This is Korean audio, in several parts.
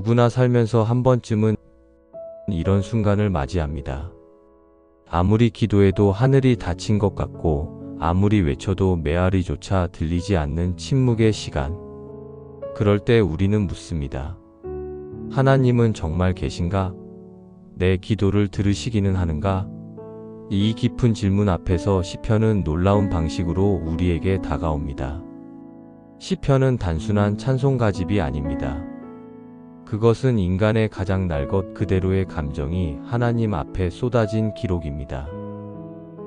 누구나 살면서 한 번쯤은 이런 순간을 맞이합니다. 아무리 기도해도 하늘이 닫힌 것 같고 아무리 외쳐도 메아리조차 들리지 않는 침묵의 시간. 그럴 때 우리는 묻습니다. 하나님은 정말 계신가? 내 기도를 들으시기는 하는가? 이 깊은 질문 앞에서 시편은 놀라운 방식으로 우리에게 다가옵니다. 시편은 단순한 찬송가집이 아닙니다. 그것은 인간의 가장 날 것 그대로의 감정이 하나님 앞에 쏟아진 기록입니다.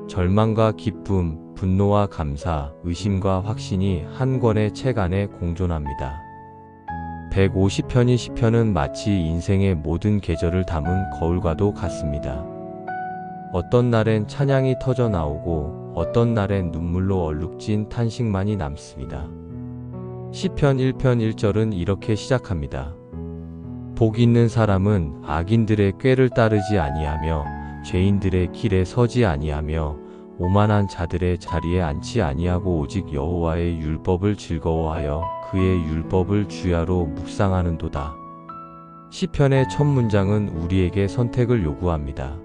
절망과 기쁨, 분노와 감사, 의심과 확신이 한 권의 책 안에 공존합니다. 150편의 시편은 마치 인생의 모든 계절을 담은 거울과도 같습니다. 어떤 날엔 찬양이 터져 나오고 어떤 날엔 눈물로 얼룩진 탄식만이 남습니다. 시편 1편 1절은 이렇게 시작합니다. 복 있는 사람은 악인들의 꾀를 따르지 아니하며 죄인들의 길에 서지 아니하며 오만한 자들의 자리에 앉지 아니하고 오직 여호와의 율법을 즐거워하여 그의 율법을 주야로 묵상하는도다. 시편의 첫 문장은 우리에게 선택을 요구합니다.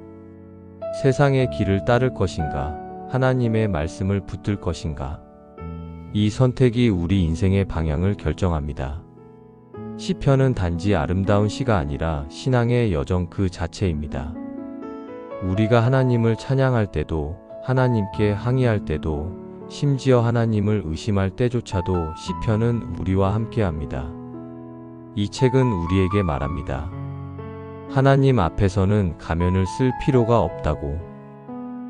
세상의 길을 따를 것인가? 하나님의 말씀을 붙들 것인가? 이 선택이 우리 인생의 방향을 결정합니다. 시편은 단지 아름다운 시가 아니라 신앙의 여정 그 자체입니다. 우리가 하나님을 찬양할 때도, 하나님께 항의할 때도, 심지어 하나님을 의심할 때조차도 시편은 우리와 함께합니다. 이 책은 우리에게 말합니다. 하나님 앞에서는 가면을 쓸 필요가 없다고,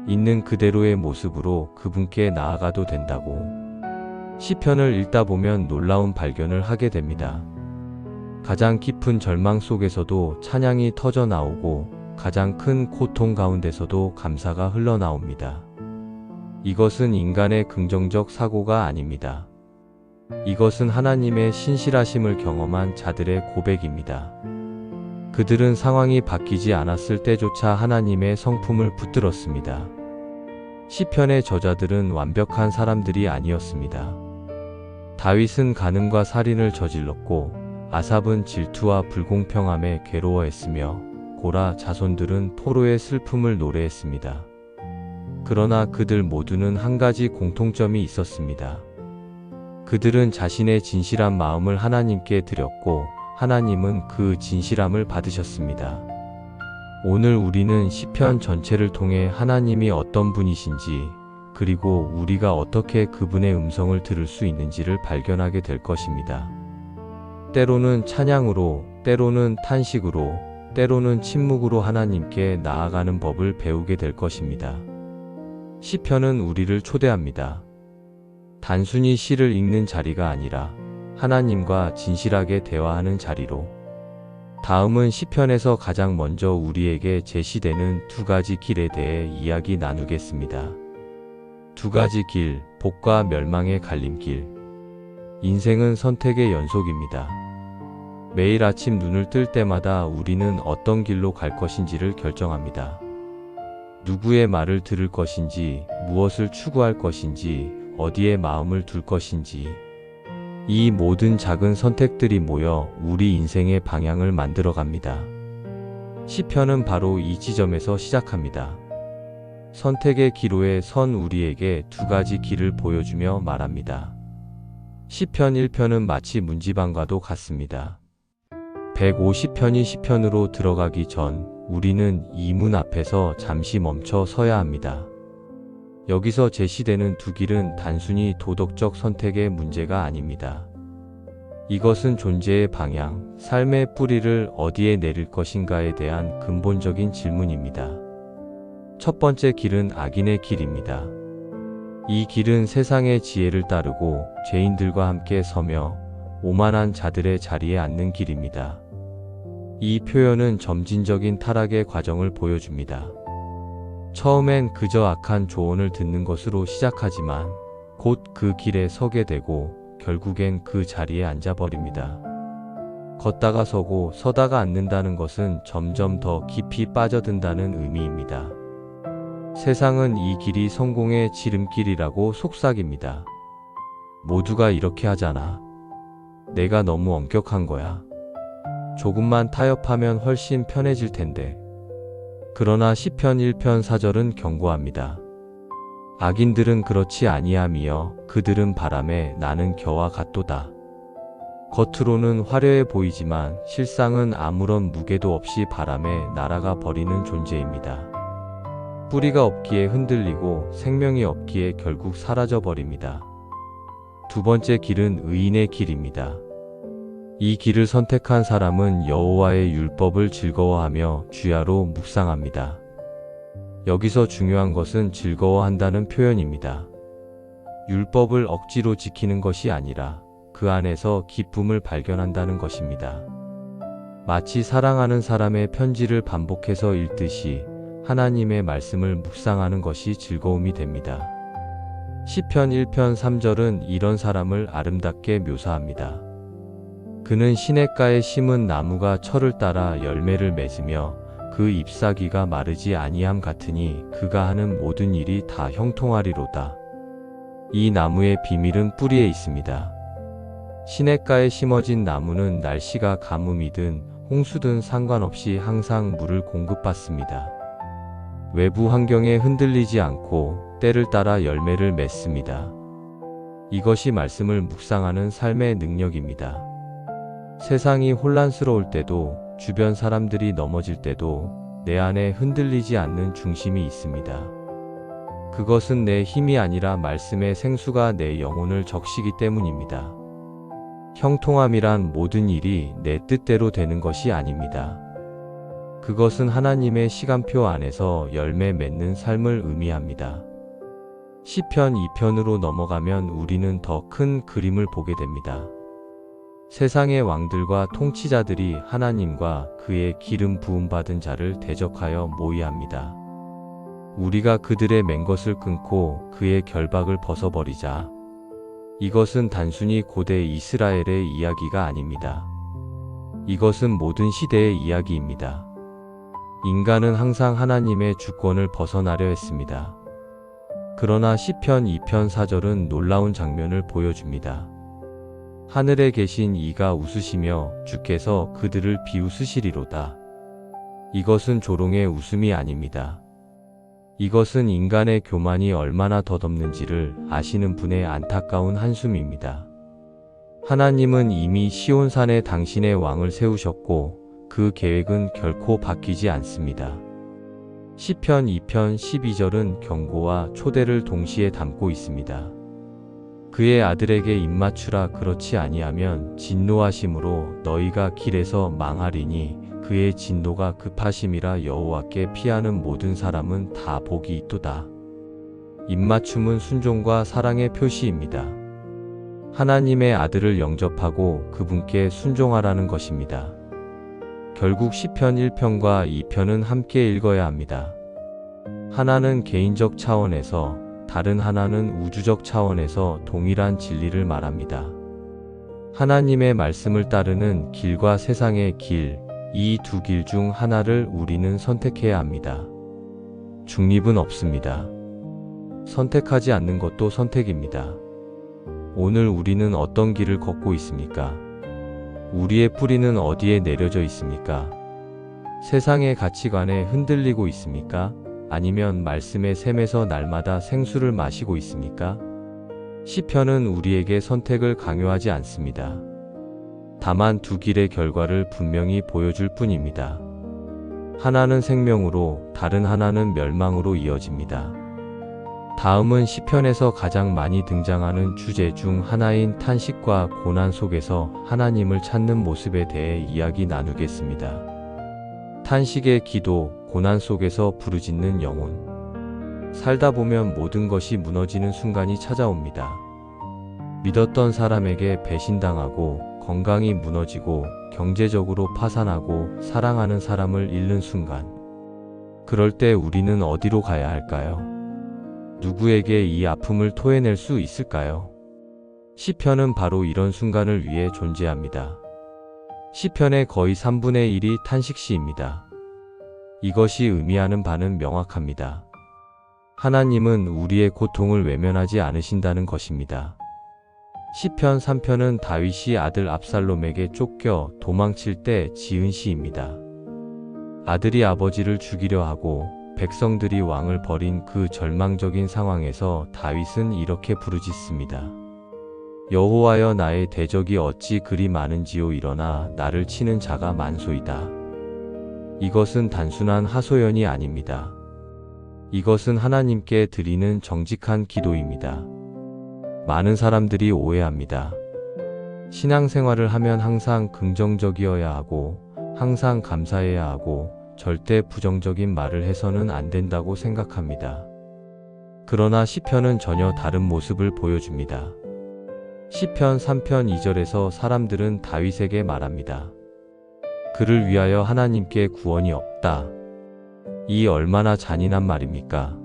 있는 그대로의 모습으로 그분께 나아가도 된다고. 시편을 읽다 보면 놀라운 발견을 하게 됩니다. 가장 깊은 절망 속에서도 찬양이 터져 나오고 가장 큰 고통 가운데서도 감사가 흘러나옵니다. 이것은 인간의 긍정적 사고가 아닙니다. 이것은 하나님의 신실하심을 경험한 자들의 고백입니다. 그들은 상황이 바뀌지 않았을 때조차 하나님의 성품을 붙들었습니다. 시편의 저자들은 완벽한 사람들이 아니었습니다. 다윗은 간음과 살인을 저질렀고 아삽은 질투와 불공평함에 괴로워했으며 고라 자손들은 포로의 슬픔을 노래했습니다. 그러나 그들 모두는 한 가지 공통점이 있었습니다. 그들은 자신의 진실한 마음을 하나님께 드렸고 하나님은 그 진실함을 받으셨습니다. 오늘 우리는 시편 전체를 통해 하나님이 어떤 분이신지 그리고 우리가 어떻게 그분의 음성을 들을 수 있는지를 발견하게 될 것입니다. 때로는 찬양으로, 때로는 탄식으로, 때로는 침묵으로 하나님께 나아가는 법을 배우게 될 것입니다. 시편은 우리를 초대합니다. 단순히 시를 읽는 자리가 아니라 하나님과 진실하게 대화하는 자리로. 다음은 시편에서 가장 먼저 우리에게 제시되는 두 가지 길에 대해 이야기 나누겠습니다. 두 가지 길, 복과 멸망의 갈림길. 인생은 선택의 연속입니다. 매일 아침 눈을 뜰 때마다 우리는 어떤 길로 갈 것인지를 결정합니다. 누구의 말을 들을 것인지, 무엇을 추구할 것인지, 어디에 마음을 둘 것인지. 이 모든 작은 선택들이 모여 우리 인생의 방향을 만들어 갑니다. 시편은 바로 이 지점에서 시작합니다. 선택의 기로에 선 우리에게 두 가지 길을 보여주며 말합니다. 시편 1편은 마치 문지방과도 같습니다. 150편이 시편으로 들어가기 전 우리는 이 문 앞에서 잠시 멈춰 서야 합니다. 여기서 제시되는 두 길은 단순히 도덕적 선택의 문제가 아닙니다. 이것은 존재의 방향, 삶의 뿌리를 어디에 내릴 것인가에 대한 근본적인 질문입니다. 첫 번째 길은 악인의 길입니다. 이 길은 세상의 지혜를 따르고 죄인들과 함께 서며 오만한 자들의 자리에 앉는 길입니다. 이 표현은 점진적인 타락의 과정을 보여줍니다. 처음엔 그저 악한 조언을 듣는 것으로 시작하지만 곧 그 길에 서게 되고 결국엔 그 자리에 앉아버립니다. 걷다가 서고 서다가 앉는다는 것은 점점 더 깊이 빠져든다는 의미입니다. 세상은 이 길이 성공의 지름길이라고 속삭입니다. 모두가 이렇게 하잖아. 내가 너무 엄격한 거야. 조금만 타협하면 훨씬 편해질 텐데. 그러나 시편 1편 4절은 경고합니다. 악인들은 그렇지 아니하며 그들은 바람에 나는 겨와 같도다. 겉으로는 화려해 보이지만 실상은 아무런 무게도 없이 바람에 날아가 버리는 존재입니다. 뿌리가 없기에 흔들리고 생명이 없기에 결국 사라져 버립니다. 두 번째 길은 의인의 길입니다. 이 길을 선택한 사람은 여호와의 율법을 즐거워하며 주야로 묵상합니다. 여기서 중요한 것은 즐거워한다는 표현입니다. 율법을 억지로 지키는 것이 아니라 그 안에서 기쁨을 발견한다는 것입니다. 마치 사랑하는 사람의 편지를 반복해서 읽듯이 하나님의 말씀을 묵상하는 것이 즐거움이 됩니다. 시편 1편 3절은 이런 사람을 아름답게 묘사합니다. 그는 시냇가에 심은 나무가 철을 따라 열매를 맺으며 그 잎사귀가 마르지 아니함 같으니 그가 하는 모든 일이 다 형통하리로다. 이 나무의 비밀은 뿌리에 있습니다. 시냇가에 심어진 나무는 날씨가 가뭄이든 홍수든 상관없이 항상 물을 공급받습니다. 외부 환경에 흔들리지 않고 때를 따라 열매를 맺습니다. 이것이 말씀을 묵상하는 삶의 능력입니다. 세상이 혼란스러울 때도 주변 사람들이 넘어질 때도 내 안에 흔들리지 않는 중심이 있습니다. 그것은 내 힘이 아니라 말씀의 생수가 내 영혼을 적시기 때문입니다. 형통함이란 모든 일이 내 뜻대로 되는 것이 아닙니다. 그것은 하나님의 시간표 안에서 열매 맺는 삶을 의미합니다. 시편 2편으로 넘어가면 우리는 더 큰 그림을 보게 됩니다. 세상의 왕들과 통치자들이 하나님과 그의 기름 부음받은 자를 대적하여 모의합니다. 우리가 그들의 맹것을 끊고 그의 결박을 벗어버리자. 이것은 단순히 고대 이스라엘의 이야기가 아닙니다. 이것은 모든 시대의 이야기입니다. 인간은 항상 하나님의 주권을 벗어나려 했습니다. 그러나 시편 2편 4절은 놀라운 장면을 보여줍니다. 하늘에 계신 이가 웃으시며 주께서 그들을 비웃으시리로다. 이것은 조롱의 웃음이 아닙니다. 이것은 인간의 교만이 얼마나 덧없는지를 아시는 분의 안타까운 한숨입니다. 하나님은 이미 시온산에 당신의 왕을 세우셨고 그 계획은 결코 바뀌지 않습니다. 시편 2편 12절은 경고와 초대를 동시에 담고 있습니다. 그의 아들에게 입맞추라 그렇지 아니하면 진노하심으로 너희가 길에서 망하리니 그의 진노가 급하심이라 여호와께 피하는 모든 사람은 다 복이 있도다. 입맞춤은 순종과 사랑의 표시입니다. 하나님의 아들을 영접하고 그분께 순종하라는 것입니다. 결국 시편 1편과 2편은 함께 읽어야 합니다. 하나는 개인적 차원에서 다른 하나는 우주적 차원에서 동일한 진리를 말합니다. 하나님의 말씀을 따르는 길과 세상의 길, 이 두 길 중 하나를 우리는 선택해야 합니다. 중립은 없습니다. 선택하지 않는 것도 선택입니다. 오늘 우리는 어떤 길을 걷고 있습니까? 우리의 뿌리는 어디에 내려져 있습니까? 세상의 가치관에 흔들리고 있습니까? 아니면 말씀의 샘에서 날마다 생수를 마시고 있습니까? 시편은 우리에게 선택을 강요하지 않습니다. 다만 두 길의 결과를 분명히 보여줄 뿐입니다. 하나는 생명으로, 다른 하나는 멸망으로 이어집니다. 다음은 시편에서 가장 많이 등장하는 주제 중 하나인 탄식과 고난 속에서 하나님을 찾는 모습에 대해 이야기 나누겠습니다. 탄식의 기도, 고난 속에서 부르짖는 영혼. 살다 보면 모든 것이 무너지는 순간이 찾아옵니다. 믿었던 사람에게 배신당하고, 건강이 무너지고, 경제적으로 파산하고, 사랑하는 사람을 잃는 순간. 그럴 때 우리는 어디로 가야 할까요? 누구에게 이 아픔을 토해낼 수 있을까요? 시편은 바로 이런 순간을 위해 존재합니다. 시편의 거의 3분의 1이 탄식시입니다. 이것이 의미하는 바는 명확합니다. 하나님은 우리의 고통을 외면하지 않으신다는 것입니다. 시편 3편은 다윗이 아들 압살롬에게 쫓겨 도망칠 때 지은 시입니다. 아들이 아버지를 죽이려 하고 백성들이 왕을 버린 그 절망적인 상황에서 다윗은 이렇게 부르짖습니다. 여호와여, 나의 대적이 어찌 그리 많은지요. 일어나 나를 치는 자가 많소이다. 이것은 단순한 하소연이 아닙니다. 이것은 하나님께 드리는 정직한 기도입니다. 많은 사람들이 오해합니다. 신앙생활을 하면 항상 긍정적이어야 하고 항상 감사해야 하고 절대 부정적인 말을 해서는 안 된다고 생각합니다. 그러나 시편은 전혀 다른 모습을 보여줍니다. 시편 3편 2절에서 사람들은 다윗에게 말합니다. 그를 위하여 하나님께 구원이 없다. 이 얼마나 잔인한 말입니까?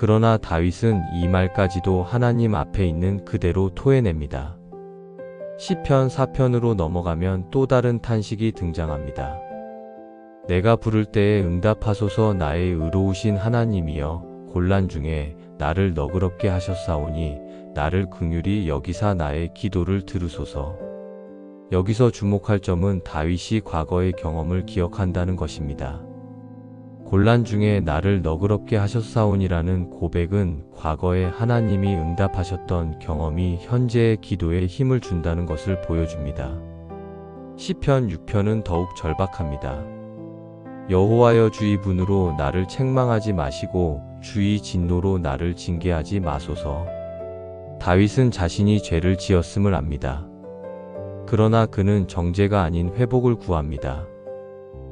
그러나 다윗은 이 말까지도 하나님 앞에 있는 그대로 토해냅니다. 시편 4편으로 넘어가면 또 다른 탄식이 등장합니다. 내가 부를 때에 응답하소서. 나의 의로우신 하나님이여, 곤란 중에 나를 너그럽게 하셨사오니 나를 긍휼히 여기사 나의 기도를 들으소서. 여기서 주목할 점은 다윗이 과거의 경험을 기억한다는 것입니다. 곤란 중에 나를 너그럽게 하셨사오니라는 고백은 과거에 하나님이 응답하셨던 경험이 현재의 기도에 힘을 준다는 것을 보여줍니다. 시편 6편은 더욱 절박합니다. 여호와여, 주의 분으로 나를 책망하지 마시고 주의 진노로 나를 징계하지 마소서. 다윗은 자신이 죄를 지었음을 압니다. 그러나 그는 정죄가 아닌 회복을 구합니다.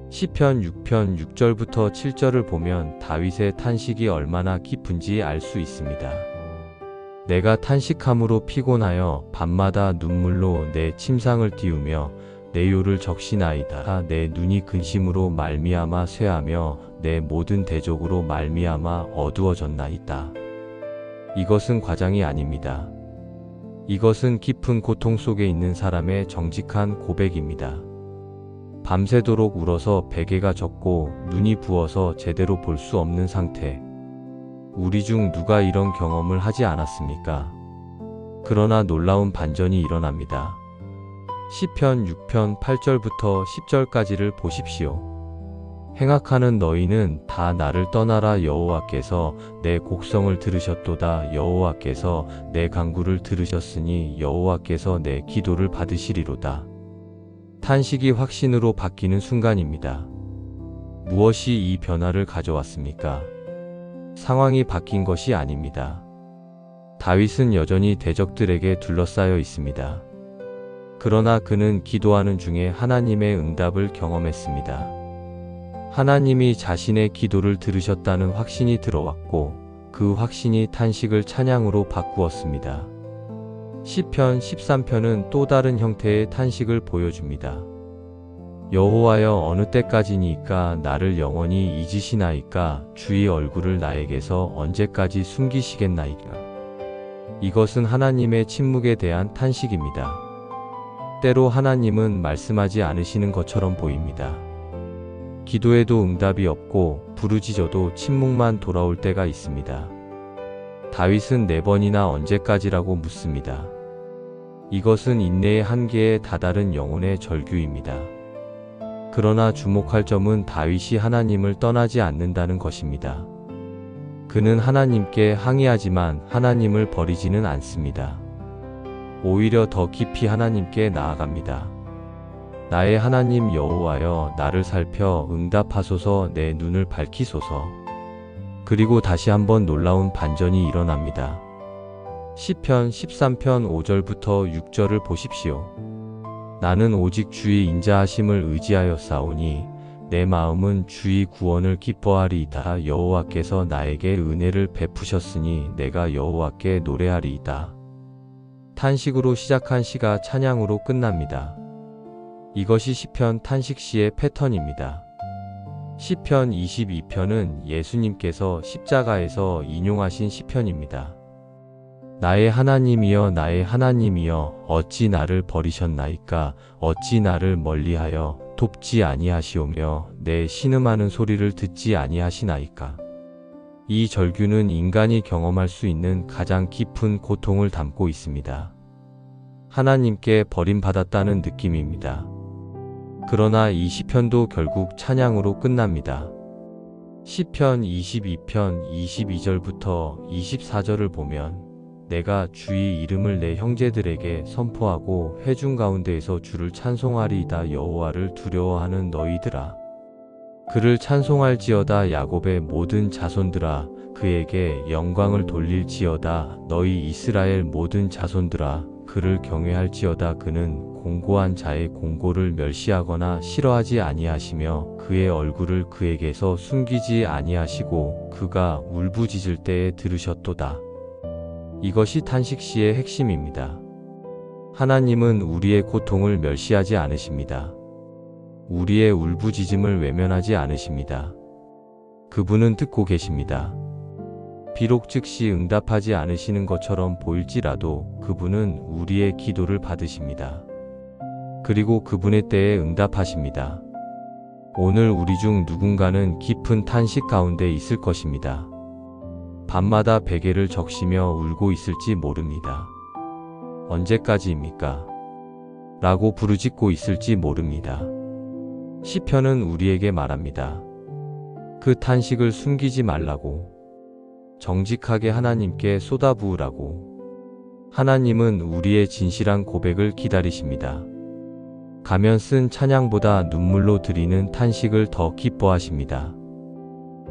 시편 6편 6절부터 7절을 보면 다윗의 탄식이 얼마나 깊은지 알 수 있습니다. 내가 탄식함으로 피곤하여 밤마다 눈물로 내 침상을 띄우며 내 요를 적시나이다. 내 눈이 근심으로 말미암아 쇠하며 내 모든 대적으로 말미암아 어두워졌나이다. 이것은 과장이 아닙니다. 이것은 깊은 고통 속에 있는 사람의 정직한 고백입니다. 밤새도록 울어서 베개가 젖고 눈이 부어서 제대로 볼 수 없는 상태. 우리 중 누가 이런 경험을 하지 않았습니까? 그러나 놀라운 반전이 일어납니다. 시편 6편 8절부터 10절까지를 보십시오. 행악하는 너희는 다 나를 떠나라. 여호와께서 내 곡성을 들으셨도다. 여호와께서 내 간구를 들으셨으니 여호와께서 내 기도를 받으시리로다. 탄식이 확신으로 바뀌는 순간입니다. 무엇이 이 변화를 가져왔습니까? 상황이 바뀐 것이 아닙니다. 다윗은 여전히 대적들에게 둘러싸여 있습니다. 그러나 그는 기도하는 중에 하나님의 응답을 경험했습니다. 하나님이 자신의 기도를 들으셨다는 확신이 들어왔고 그 확신이 탄식을 찬양으로 바꾸었습니다. 시편 13편은 또 다른 형태의 탄식을 보여줍니다. 여호와여, 어느 때까지니까 나를 영원히 잊으시나이까? 주의 얼굴을 나에게서 언제까지 숨기시겠나이까? 이것은 하나님의 침묵에 대한 탄식입니다. 때로 하나님은 말씀하지 않으시는 것처럼 보입니다. 기도에도 응답이 없고 부르짖어도 침묵만 돌아올 때가 있습니다. 다윗은 4번이나 언제까지라고 묻습니다. 이것은 인내의 한계에 다다른 영혼의 절규입니다. 그러나 주목할 점은 다윗이 하나님을 떠나지 않는다는 것입니다. 그는 하나님께 항의하지만 하나님을 버리지는 않습니다. 오히려 더 깊이 하나님께 나아갑니다. 나의 하나님 여호와여, 나를 살펴 응답하소서. 내 눈을 밝히소서. 그리고 다시 한번 놀라운 반전이 일어납니다. 시편 13편 5절부터 6절을 보십시오. 나는 오직 주의 인자하심을 의지하였사오니 내 마음은 주의 구원을 기뻐하리이다. 여호와께서 나에게 은혜를 베푸셨으니 내가 여호와께 노래하리이다. 탄식으로 시작한 시가 찬양으로 끝납니다. 이것이 시편 탄식시의 패턴입니다. 시편 22편은 예수님께서 십자가에서 인용하신 시편입니다. 나의 하나님이여, 나의 하나님이여, 어찌 나를 버리셨나이까? 어찌 나를 멀리하여 돕지 아니하시오며 내 신음하는 소리를 듣지 아니하시나이까? 이 절규는 인간이 경험할 수 있는 가장 깊은 고통을 담고 있습니다. 하나님께 버림받았다는 느낌입니다. 그러나 이 시편도 결국 찬양으로 끝납니다. 시편 22편 22절부터 24절을 보면 내가 주의 이름을 내 형제들에게 선포하고 회중 가운데에서 주를 찬송하리이다. 여호와를 두려워하는 너희들아, 그를 찬송할지어다. 야곱의 모든 자손들아, 그에게 영광을 돌릴지어다. 너희 이스라엘 모든 자손들아, 그를 경외할지어다. 그는 공고한 자의 공고를 멸시하거나 싫어하지 아니하시며 그의 얼굴을 그에게서 숨기지 아니하시고 그가 울부짖을 때에 들으셨도다. 이것이 탄식시의 핵심입니다. 하나님은 우리의 고통을 멸시하지 않으십니다. 우리의 울부짖음을 외면하지 않으십니다. 그분은 듣고 계십니다. 비록 즉시 응답하지 않으시는 것처럼 보일지라도 그분은 우리의 기도를 받으십니다. 그리고 그분의 때에 응답하십니다. 오늘 우리 중 누군가는 깊은 탄식 가운데 있을 것입니다. 밤마다 베개를 적시며 울고 있을지 모릅니다. 언제까지입니까? 라고 부르짖고 있을지 모릅니다. 시편은 우리에게 말합니다. 그 탄식을 숨기지 말라고, 정직하게 하나님께 쏟아부으라고. 하나님은 우리의 진실한 고백을 기다리십니다. 가면 쓴 찬양보다 눈물로 드리는 탄식을 더 기뻐하십니다.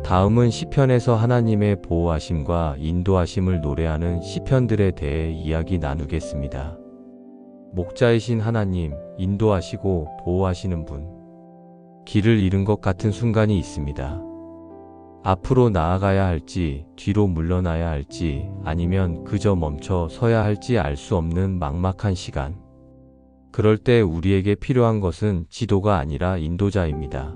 다음은 시편에서 하나님의 보호하심과 인도하심을 노래하는 시편들에 대해 이야기 나누겠습니다. 목자이신 하나님, 인도하시고 보호하시는 분. 길을 잃은 것 같은 순간이 있습니다. 앞으로 나아가야 할지, 뒤로 물러나야 할지, 아니면 그저 멈춰 서야 할지 알 수 없는 막막한 시간. 그럴 때 우리에게 필요한 것은 지도가 아니라 인도자입니다.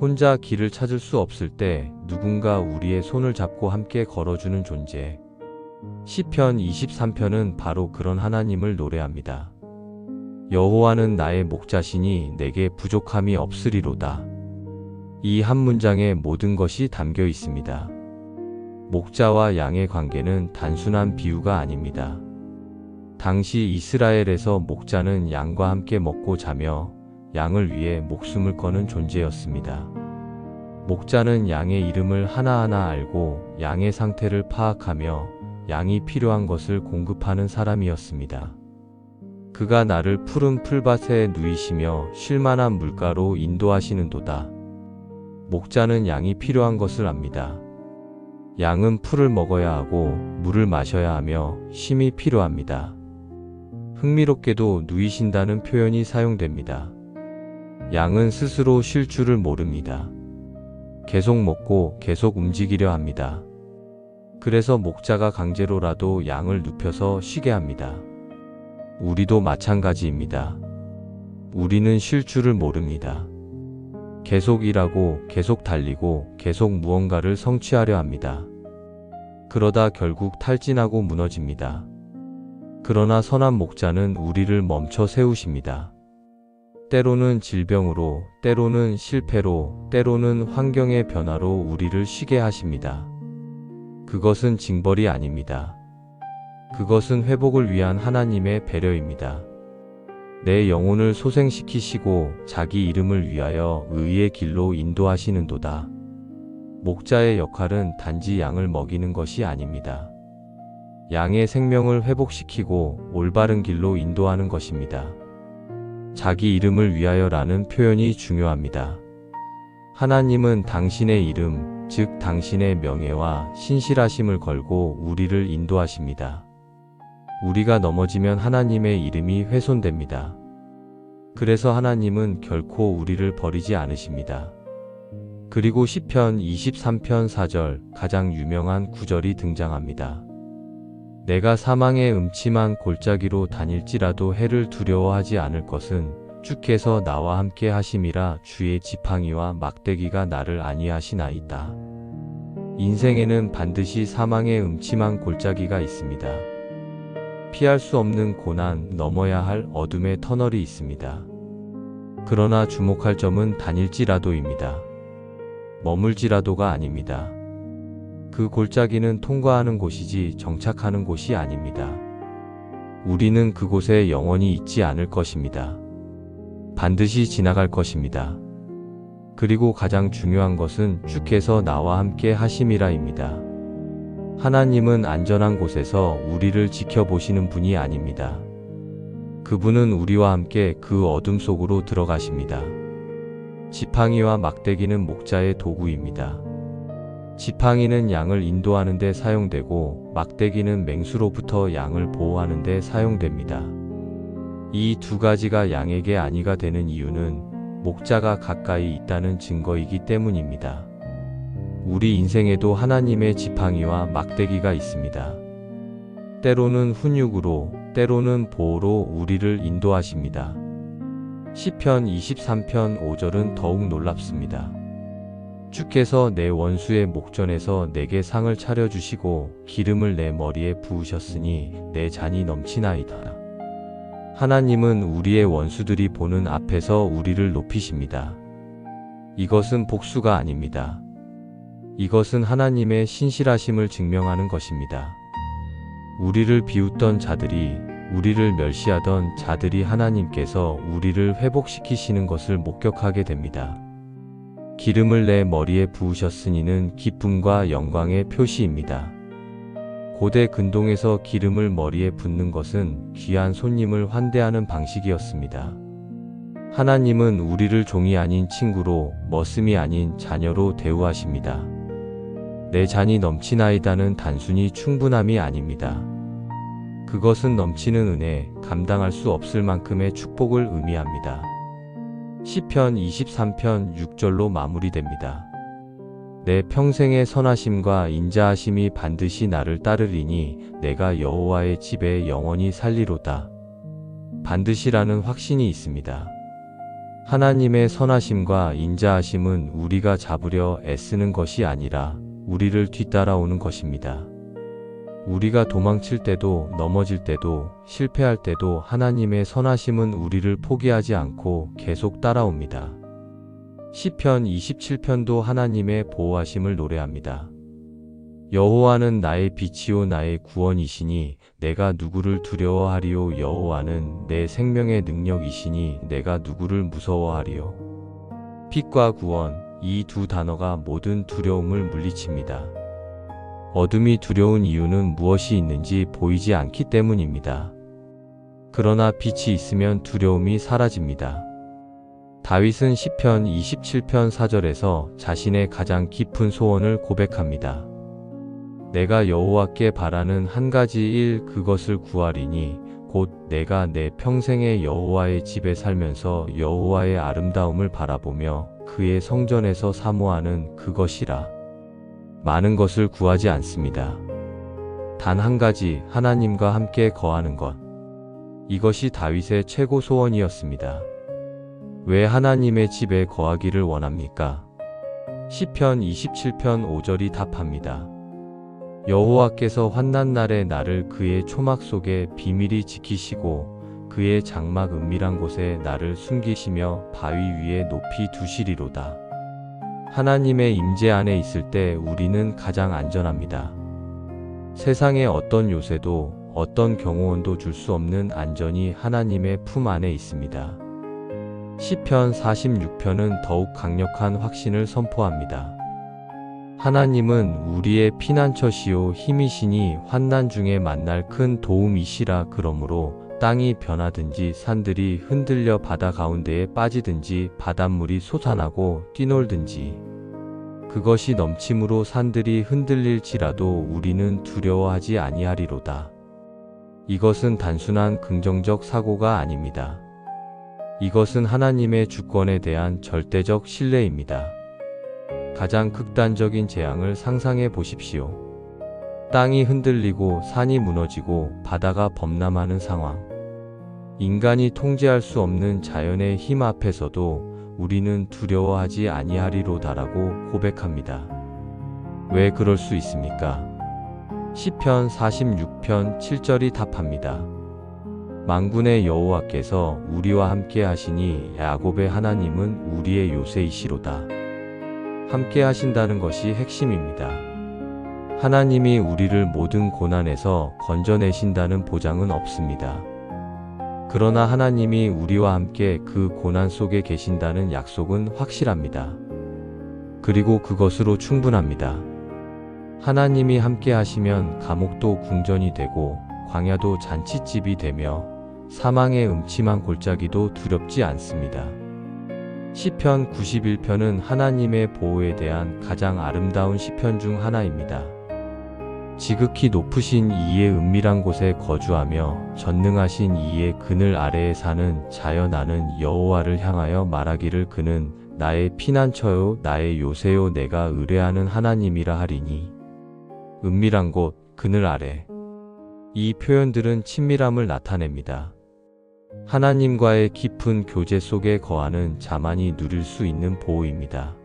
혼자 길을 찾을 수 없을 때 누군가 우리의 손을 잡고 함께 걸어주는 존재. 시편 23편은 바로 그런 하나님을 노래합니다. 여호와는 나의 목자시니 내게 부족함이 없으리로다. 이 한 문장에 모든 것이 담겨 있습니다. 목자와 양의 관계는 단순한 비유가 아닙니다. 당시 이스라엘에서 목자는 양과 함께 먹고 자며 양을 위해 목숨을 거는 존재였습니다. 목자는 양의 이름을 하나하나 알고 양의 상태를 파악하며 양이 필요한 것을 공급하는 사람이었습니다. 그가 나를 푸른 풀밭에 누이시며 쉴만한 물가로 인도하시는도다. 목자는 양이 필요한 것을 압니다. 양은 풀을 먹어야 하고 물을 마셔야 하며 쉼이 필요합니다. 흥미롭게도 누이신다는 표현이 사용됩니다. 양은 스스로 쉴 줄을 모릅니다. 계속 먹고 계속 움직이려 합니다. 그래서 목자가 강제로라도 양을 눕혀서 쉬게 합니다. 우리도 마찬가지입니다. 우리는 쉴 줄을 모릅니다. 계속 일하고 계속 달리고 계속 무언가를 성취하려 합니다. 그러다 결국 탈진하고 무너집니다. 그러나 선한 목자는 우리를 멈춰 세우십니다. 때로는 질병으로, 때로는 실패로, 때로는 환경의 변화로 우리를 쉬게 하십니다. 그것은 징벌이 아닙니다. 그것은 회복을 위한 하나님의 배려입니다. 내 영혼을 소생시키시고 자기 이름을 위하여 의의 길로 인도하시는도다. 목자의 역할은 단지 양을 먹이는 것이 아닙니다. 양의 생명을 회복시키고 올바른 길로 인도하는 것입니다. 자기 이름을 위하여라는 표현이 중요합니다. 하나님은 당신의 이름, 즉 당신의 명예와 신실하심을 걸고 우리를 인도하십니다. 우리가 넘어지면 하나님의 이름이 훼손됩니다. 그래서 하나님은 결코 우리를 버리지 않으십니다. 그리고 시편 23편 4절, 가장 유명한 구절이 등장합니다. 내가 사망의 음침한 골짜기로 다닐지라도 해를 두려워하지 않을 것은 주께서 나와 함께 하심이라. 주의 지팡이와 막대기가 나를 안위하시나이다. 인생에는 반드시 사망의 음침한 골짜기가 있습니다. 피할 수 없는 고난, 넘어야 할 어둠의 터널이 있습니다. 그러나 주목할 점은 다닐지라도입니다. 머물지라도가 아닙니다. 그 골짜기는 통과하는 곳이지 정착하는 곳이 아닙니다. 우리는 그곳에 영원히 있지 않을 것입니다. 반드시 지나갈 것입니다. 그리고 가장 중요한 것은 주께서 나와 함께 하심이라입니다. 하나님은 안전한 곳에서 우리를 지켜보시는 분이 아닙니다. 그분은 우리와 함께 그 어둠 속으로 들어가십니다. 지팡이와 막대기는 목자의 도구입니다. 지팡이는 양을 인도하는 데 사용되고 막대기는 맹수로부터 양을 보호하는 데 사용됩니다. 이 두 가지가 양에게 안위가 되는 이유는 목자가 가까이 있다는 증거이기 때문입니다. 우리 인생에도 하나님의 지팡이와 막대기가 있습니다. 때로는 훈육으로, 때로는 보호로 우리를 인도하십니다. 시편 23편 5절은 더욱 놀랍습니다. 주께서 내 원수의 목전에서 내게 상을 차려주시고 기름을 내 머리에 부으셨으니 내 잔이 넘치나이다. 하나님은 우리의 원수들이 보는 앞에서 우리를 높이십니다. 이것은 복수가 아닙니다. 이것은 하나님의 신실하심을 증명하는 것입니다. 우리를 비웃던 자들이, 우리를 멸시하던 자들이 하나님께서 우리를 회복시키시는 것을 목격하게 됩니다. 기름을 내 머리에 부으셨으니는 기쁨과 영광의 표시입니다. 고대 근동에서 기름을 머리에 붓는 것은 귀한 손님을 환대하는 방식이었습니다. 하나님은 우리를 종이 아닌 친구로, 머슴이 아닌 자녀로 대우하십니다. 내 잔이 넘치나이다는 단순히 충분함이 아닙니다. 그것은 넘치는 은혜, 감당할 수 없을 만큼의 축복을 의미합니다. 시편 23편 6절로 마무리됩니다. 내 평생의 선하심과 인자하심이 반드시 나를 따르리니 내가 여호와의 집에 영원히 살리로다. 반드시라는 확신이 있습니다. 하나님의 선하심과 인자하심은 우리가 잡으려 애쓰는 것이 아니라 우리를 뒤따라오는 것입니다. 우리가 도망칠 때도, 넘어질 때도, 실패할 때도 하나님의 선하심은 우리를 포기하지 않고 계속 따라옵니다. 시편 27편도 하나님의 보호하심을 노래합니다. 여호와는 나의 빛이요 나의 구원이시니 내가 누구를 두려워하리요. 여호와는 내 생명의 능력이시니 내가 누구를 무서워하리요. 빛과 구원, 이 두 단어가 모든 두려움을 물리칩니다. 어둠이 두려운 이유는 무엇이 있는지 보이지 않기 때문입니다. 그러나 빛이 있으면 두려움이 사라집니다. 다윗은 시편 27편 4절에서 자신의 가장 깊은 소원을 고백합니다. 내가 여호와께 바라는 한 가지 일 그것을 구하리니 곧 내가 내 평생에 여호와의 집에 살면서 여호와의 아름다움을 바라보며 그의 성전에서 사모하는 그것이라. 많은 것을 구하지 않습니다. 단 한 가지, 하나님과 함께 거하는 것. 이것이 다윗의 최고 소원이었습니다. 왜 하나님의 집에 거하기를 원합니까? 시편 27편 5절이 답합니다. 여호와께서 환난날에 나를 그의 초막 속에 비밀히 지키시고 그의 장막 은밀한 곳에 나를 숨기시며 바위 위에 높이 두시리로다. 하나님의 임재 안에 있을 때 우리는 가장 안전합니다. 세상의 어떤 요새도, 어떤 경호원도 줄 수 없는 안전이 하나님의 품 안에 있습니다. 시편 46편은 더욱 강력한 확신을 선포합니다. 하나님은 우리의 피난처시요 힘이시니 환난 중에 만날 큰 도움이시라. 그러므로 땅이 변하든지 산들이 흔들려 바다 가운데에 빠지든지 바닷물이 솟아나고 뛰놀든지 그것이 넘침으로 산들이 흔들릴지라도 우리는 두려워하지 아니하리로다. 이것은 단순한 긍정적 사고가 아닙니다. 이것은 하나님의 주권에 대한 절대적 신뢰입니다. 가장 극단적인 재앙을 상상해 보십시오. 땅이 흔들리고 산이 무너지고 바다가 범람하는 상황. 인간이 통제할 수 없는 자연의 힘 앞에서도 우리는 두려워하지 아니하리로다라고 고백합니다. 왜 그럴 수 있습니까? 시편 46편 7절이 답합니다. 만군의 여호와께서 우리와 함께 하시니 야곱의 하나님은 우리의 요새이시로다. 함께 하신다는 것이 핵심입니다. 하나님이 우리를 모든 고난에서 건져내신다는 보장은 없습니다. 그러나 하나님이 우리와 함께 그 고난 속에 계신다는 약속은 확실합니다. 그리고 그것으로 충분합니다. 하나님이 함께 하시면 감옥도 궁전이 되고 광야도 잔칫집이 되며 사망의 음침한 골짜기도 두렵지 않습니다. 시편 91편은 하나님의 보호에 대한 가장 아름다운 시편 중 하나입니다. 지극히 높으신 이의 은밀한 곳에 거주하며 전능하신 이의 그늘 아래에 사는 자여 나는 여호와를 향하여 말하기를 그는 나의 피난처요 나의 요새요 내가 의뢰하는 하나님이라 하리니. 은밀한 곳, 그늘 아래. 이 표현들은 친밀함을 나타냅니다. 하나님과의 깊은 교제 속에 거하는 자만이 누릴 수 있는 보호입니다.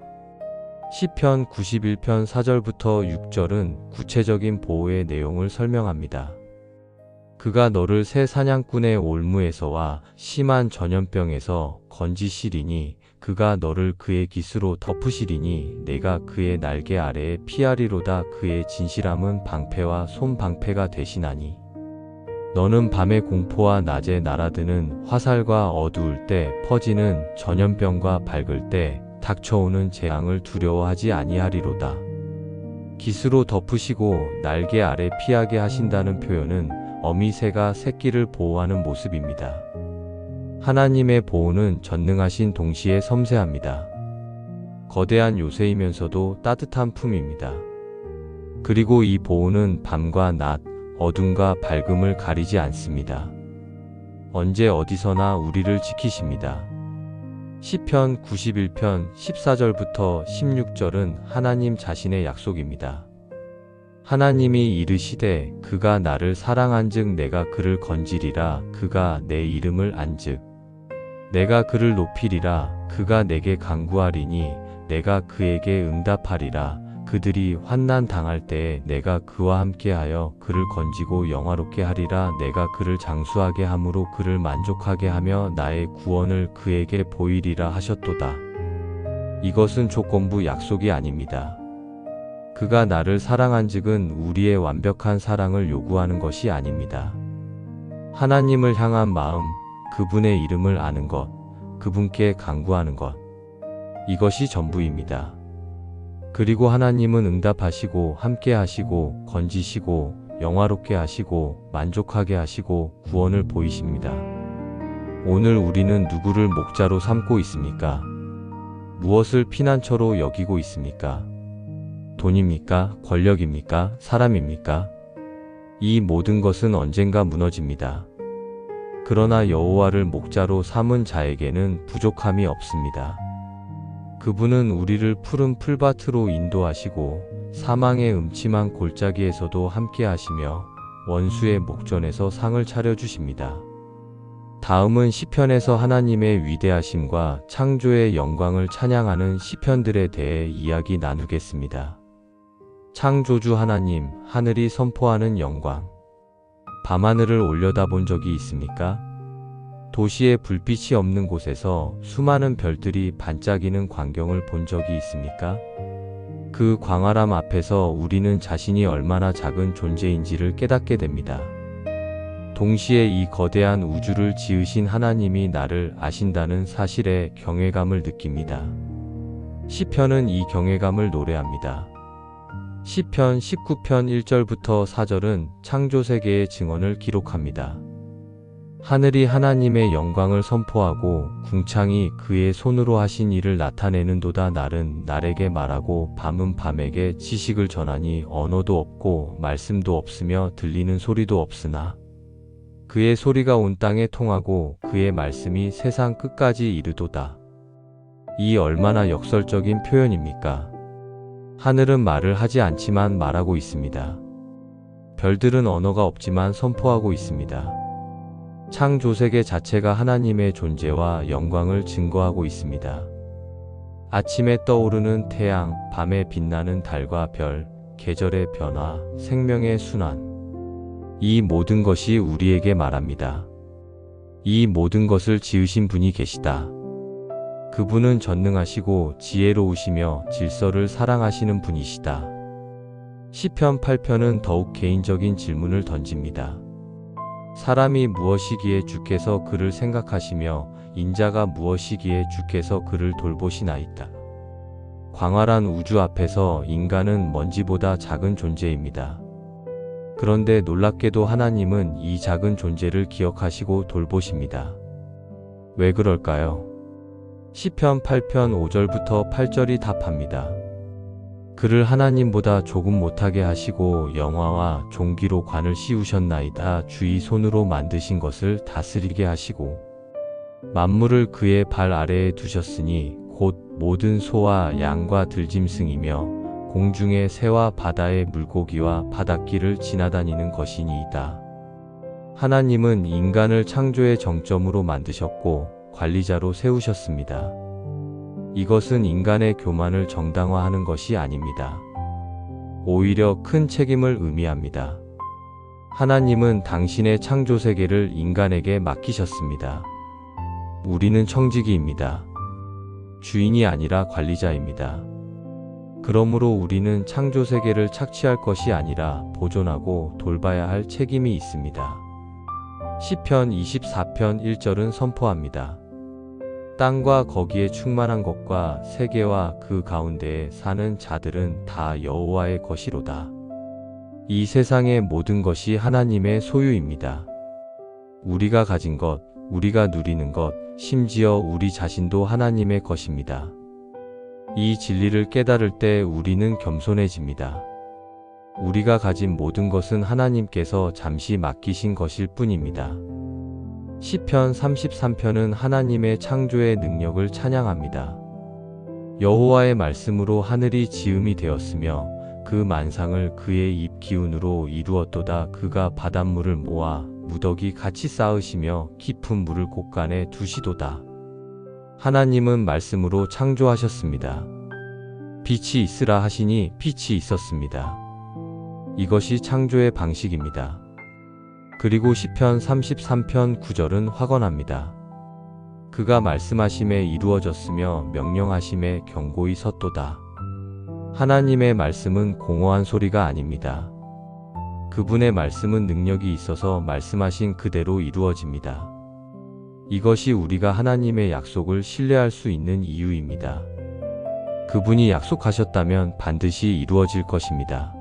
시편 91편 4절부터 6절은 구체적인 보호의 내용을 설명합니다. 그가 너를 새 사냥꾼의 올무에서와 심한 전염병에서 건지시리니 그가 너를 그의 깃으로 덮으시리니 내가 그의 날개 아래에 피하리로다. 그의 진실함은 방패와 손방패가 되시나니 너는 밤의 공포와 낮에 날아드는 화살과 어두울 때 퍼지는 전염병과 밝을 때 닥쳐오는 재앙을 두려워하지 아니하리로다. 깃으로 덮으시고 날개 아래 피하게 하신다는 표현은 어미새가 새끼를 보호하는 모습입니다. 하나님의 보호는 전능하신 동시에 섬세합니다. 거대한 요새이면서도 따뜻한 품입니다. 그리고 이 보호는 밤과 낮, 어둠과 밝음을 가리지 않습니다. 언제 어디서나 우리를 지키십니다. 시편 91편 14절부터 16절은 하나님 자신의 약속입니다. 하나님이 이르시되 그가 나를 사랑한즉 내가 그를 건지리라. 그가 내 이름을 안즉 내가 그를 높이리라. 그가 내게 간구하리니 내가 그에게 응답하리라. 그들이 환난 당할 때에 내가 그와 함께하여 그를 건지고 영화롭게 하리라. 내가 그를 장수하게 함으로 그를 만족하게 하며 나의 구원을 그에게 보이리라 하셨도다. 이것은 조건부 약속이 아닙니다. 그가 나를 사랑한즉은 우리의 완벽한 사랑을 요구하는 것이 아닙니다. 하나님을 향한 마음, 그분의 이름을 아는 것, 그분께 간구하는 것, 이것이 전부입니다. 그리고 하나님은 응답하시고 함께 하시고 건지시고 영화롭게 하시고 만족하게 하시고 구원을 보이십니다. 오늘 우리는 누구를 목자로 삼고 있습니까? 무엇을 피난처로 여기고 있습니까? 돈입니까? 권력입니까? 사람입니까? 이 모든 것은 언젠가 무너집니다. 그러나 여호와를 목자로 삼은 자에게는 부족함이 없습니다. 그분은 우리를 푸른 풀밭으로 인도하시고 사망의 음침한 골짜기에서도 함께 하시며 원수의 목전에서 상을 차려주십니다. 다음은 시편에서 하나님의 위대하심과 창조의 영광을 찬양하는 시편들에 대해 이야기 나누겠습니다. 창조주 하나님, 하늘이 선포하는 영광. 밤하늘을 올려다본 적이 있습니까? 도시의 불빛이 없는 곳에서 수많은 별들이 반짝이는 광경을 본 적이 있습니까? 그 광활함 앞에서 우리는 자신이 얼마나 작은 존재인지를 깨닫게 됩니다. 동시에 이 거대한 우주를 지으신 하나님이 나를 아신다는 사실에 경외감을 느낍니다. 시편은 이 경외감을 노래합니다. 시편 19편 1절부터 4절은 창조세계의 증언을 기록합니다. 하늘이 하나님의 영광을 선포하고 궁창이 그의 손으로 하신 일을 나타내는도다. 날은 날에게 말하고 밤은 밤에게 지식을 전하니 언어도 없고 말씀도 없으며 들리는 소리도 없으나 그의 소리가 온 땅에 통하고 그의 말씀이 세상 끝까지 이르도다. 이 얼마나 역설적인 표현입니까? 하늘은 말을 하지 않지만 말하고 있습니다. 별들은 언어가 없지만 선포하고 있습니다. 창조세계 자체가 하나님의 존재와 영광을 증거하고 있습니다. 아침에 떠오르는 태양, 밤에 빛나는 달과 별, 계절의 변화, 생명의 순환. 이 모든 것이 우리에게 말합니다. 이 모든 것을 지으신 분이 계시다. 그분은 전능하시고 지혜로우시며 질서를 사랑하시는 분이시다. 시편 8편은 더욱 개인적인 질문을 던집니다. 사람이 무엇이기에 주께서 그를 생각하시며 인자가 무엇이기에 주께서 그를 돌보시나이다. 광활한 우주 앞에서 인간은 먼지보다 작은 존재입니다. 그런데 놀랍게도 하나님은 이 작은 존재를 기억하시고 돌보십니다. 왜 그럴까요? 시편 8편 5절부터 8절이 답합니다. 그를 하나님보다 조금 못하게 하시고 영화와 종기로 관을 씌우셨나이다. 주의 손으로 만드신 것을 다스리게 하시고 만물을 그의 발 아래에 두셨으니 곧 모든 소와 양과 들짐승이며 공중의 새와 바다의 물고기와 바닷길을 지나다니는 것이니이다. 하나님은 인간을 창조의 정점으로 만드셨고 관리자로 세우셨습니다. 이것은 인간의 교만을 정당화하는 것이 아닙니다. 오히려 큰 책임을 의미합니다. 하나님은 당신의 창조 세계를 인간에게 맡기셨습니다. 우리는 청지기입니다. 주인이 아니라 관리자입니다. 그러므로 우리는 창조 세계를 착취할 것이 아니라 보존하고 돌봐야 할 책임이 있습니다. 시편 24편 1절은 선포합니다. 땅과 거기에 충만한 것과 세계와 그 가운데에 사는 자들은 다 여호와의 것이로다. 이 세상의 모든 것이 하나님의 소유입니다. 우리가 가진 것, 우리가 누리는 것, 심지어 우리 자신도 하나님의 것입니다. 이 진리를 깨달을 때 우리는 겸손해집니다. 우리가 가진 모든 것은 하나님께서 잠시 맡기신 것일 뿐입니다. 시편 33편은 하나님의 창조의 능력을 찬양합니다. 여호와의 말씀으로 하늘이 지음이 되었으며 그 만상을 그의 입 기운으로 이루었도다. 그가 바닷물을 모아 무더기 같이 쌓으시며 깊은 물을 곳간에 두시도다. 하나님은 말씀으로 창조하셨습니다. 빛이 있으라 하시니 빛이 있었습니다. 이것이 창조의 방식입니다. 그리고 시편 33편 9절은 확언합니다. 그가 말씀하심에 이루어졌으며 명령하심에 견고히 섰도다. 하나님의 말씀은 공허한 소리가 아닙니다. 그분의 말씀은 능력이 있어서 말씀하신 그대로 이루어집니다. 이것이 우리가 하나님의 약속을 신뢰할 수 있는 이유입니다. 그분이 약속하셨다면 반드시 이루어질 것입니다.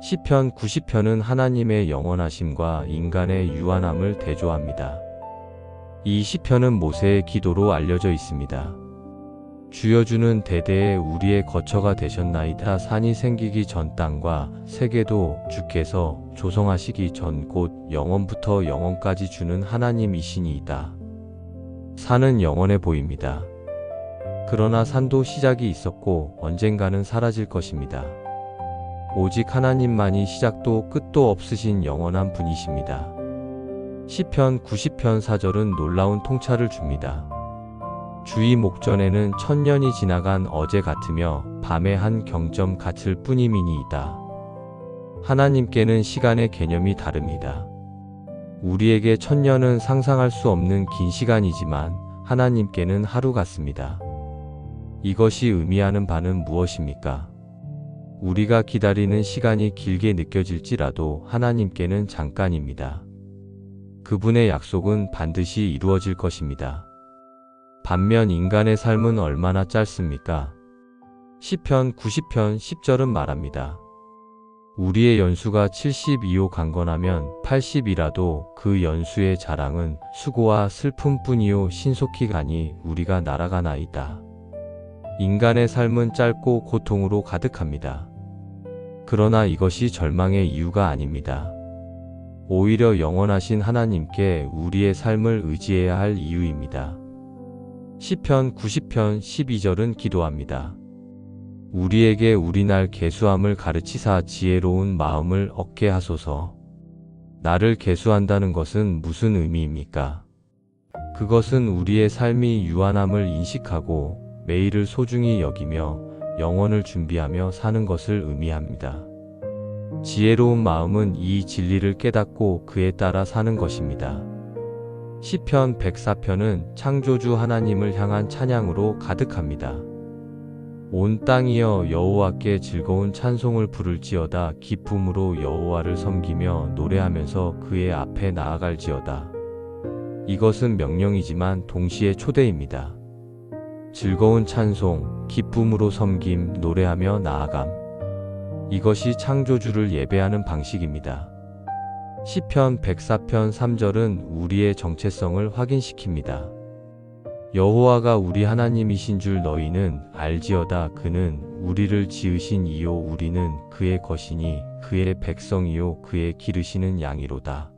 시편 90편은 하나님의 영원하심과 인간의 유한함을 대조합니다. 이 시편은 모세의 기도로 알려져 있습니다. 주여 주는 대대에 우리의 거처가 되셨나이다. 산이 생기기 전 땅과 세계도 주께서 조성하시기 전 곧 영원부터 영원까지 주는 하나님이시니이다. 산은 영원해 보입니다. 그러나 산도 시작이 있었고 언젠가는 사라질 것입니다. 오직 하나님만이 시작도 끝도 없으신 영원한 분이십니다. 시편 90편 4절은 놀라운 통찰을 줍니다. 주의 목전에는 천년이 지나간 어제 같으며 밤의 한 경점 같을 뿐임이니이다. 하나님께는 시간의 개념이 다릅니다. 우리에게 천년은 상상할 수 없는 긴 시간이지만 하나님께는 하루 같습니다. 이것이 의미하는 바는 무엇입니까? 우리가 기다리는 시간이 길게 느껴질지라도 하나님께는 잠깐입니다. 그분의 약속은 반드시 이루어질 것입니다. 반면 인간의 삶은 얼마나 짧습니까? 시편 90편 10절은 말합니다. 우리의 연수가 72호 강건하면 80이라도 그 연수의 자랑은 수고와 슬픔뿐이요 신속히 가니 우리가 날아가나이다. 인간의 삶은 짧고 고통으로 가득합니다. 그러나 이것이 절망의 이유가 아닙니다. 오히려 영원하신 하나님께 우리의 삶을 의지해야 할 이유입니다. 시편 90편 12절은 기도합니다. 우리에게 우리날 계수함을 가르치사 지혜로운 마음을 얻게 하소서. 나를 계수한다는 것은 무슨 의미입니까? 그것은 우리의 삶이 유한함을 인식하고 매일을 소중히 여기며 영원을 준비하며 사는 것을 의미합니다. 지혜로운 마음은 이 진리를 깨닫고 그에 따라 사는 것입니다. 시편 104편은 창조주 하나님을 향한 찬양으로 가득합니다. 온 땅이여 여호와께 즐거운 찬송을 부를지어다. 기쁨으로 여호와를 섬기며 노래하면서 그의 앞에 나아갈지어다. 이것은 명령이지만 동시에 초대입니다. 즐거운 찬송, 기쁨으로 섬김, 노래하며 나아감. 이것이 창조주를 예배하는 방식입니다. 시편 104편 3절은 우리의 정체성을 확인시킵니다. 여호와가 우리 하나님이신 줄 너희는 알지어다. 그는 우리를 지으신 이요 우리는 그의 것이니 그의 백성이요 그의 기르시는 양이로다.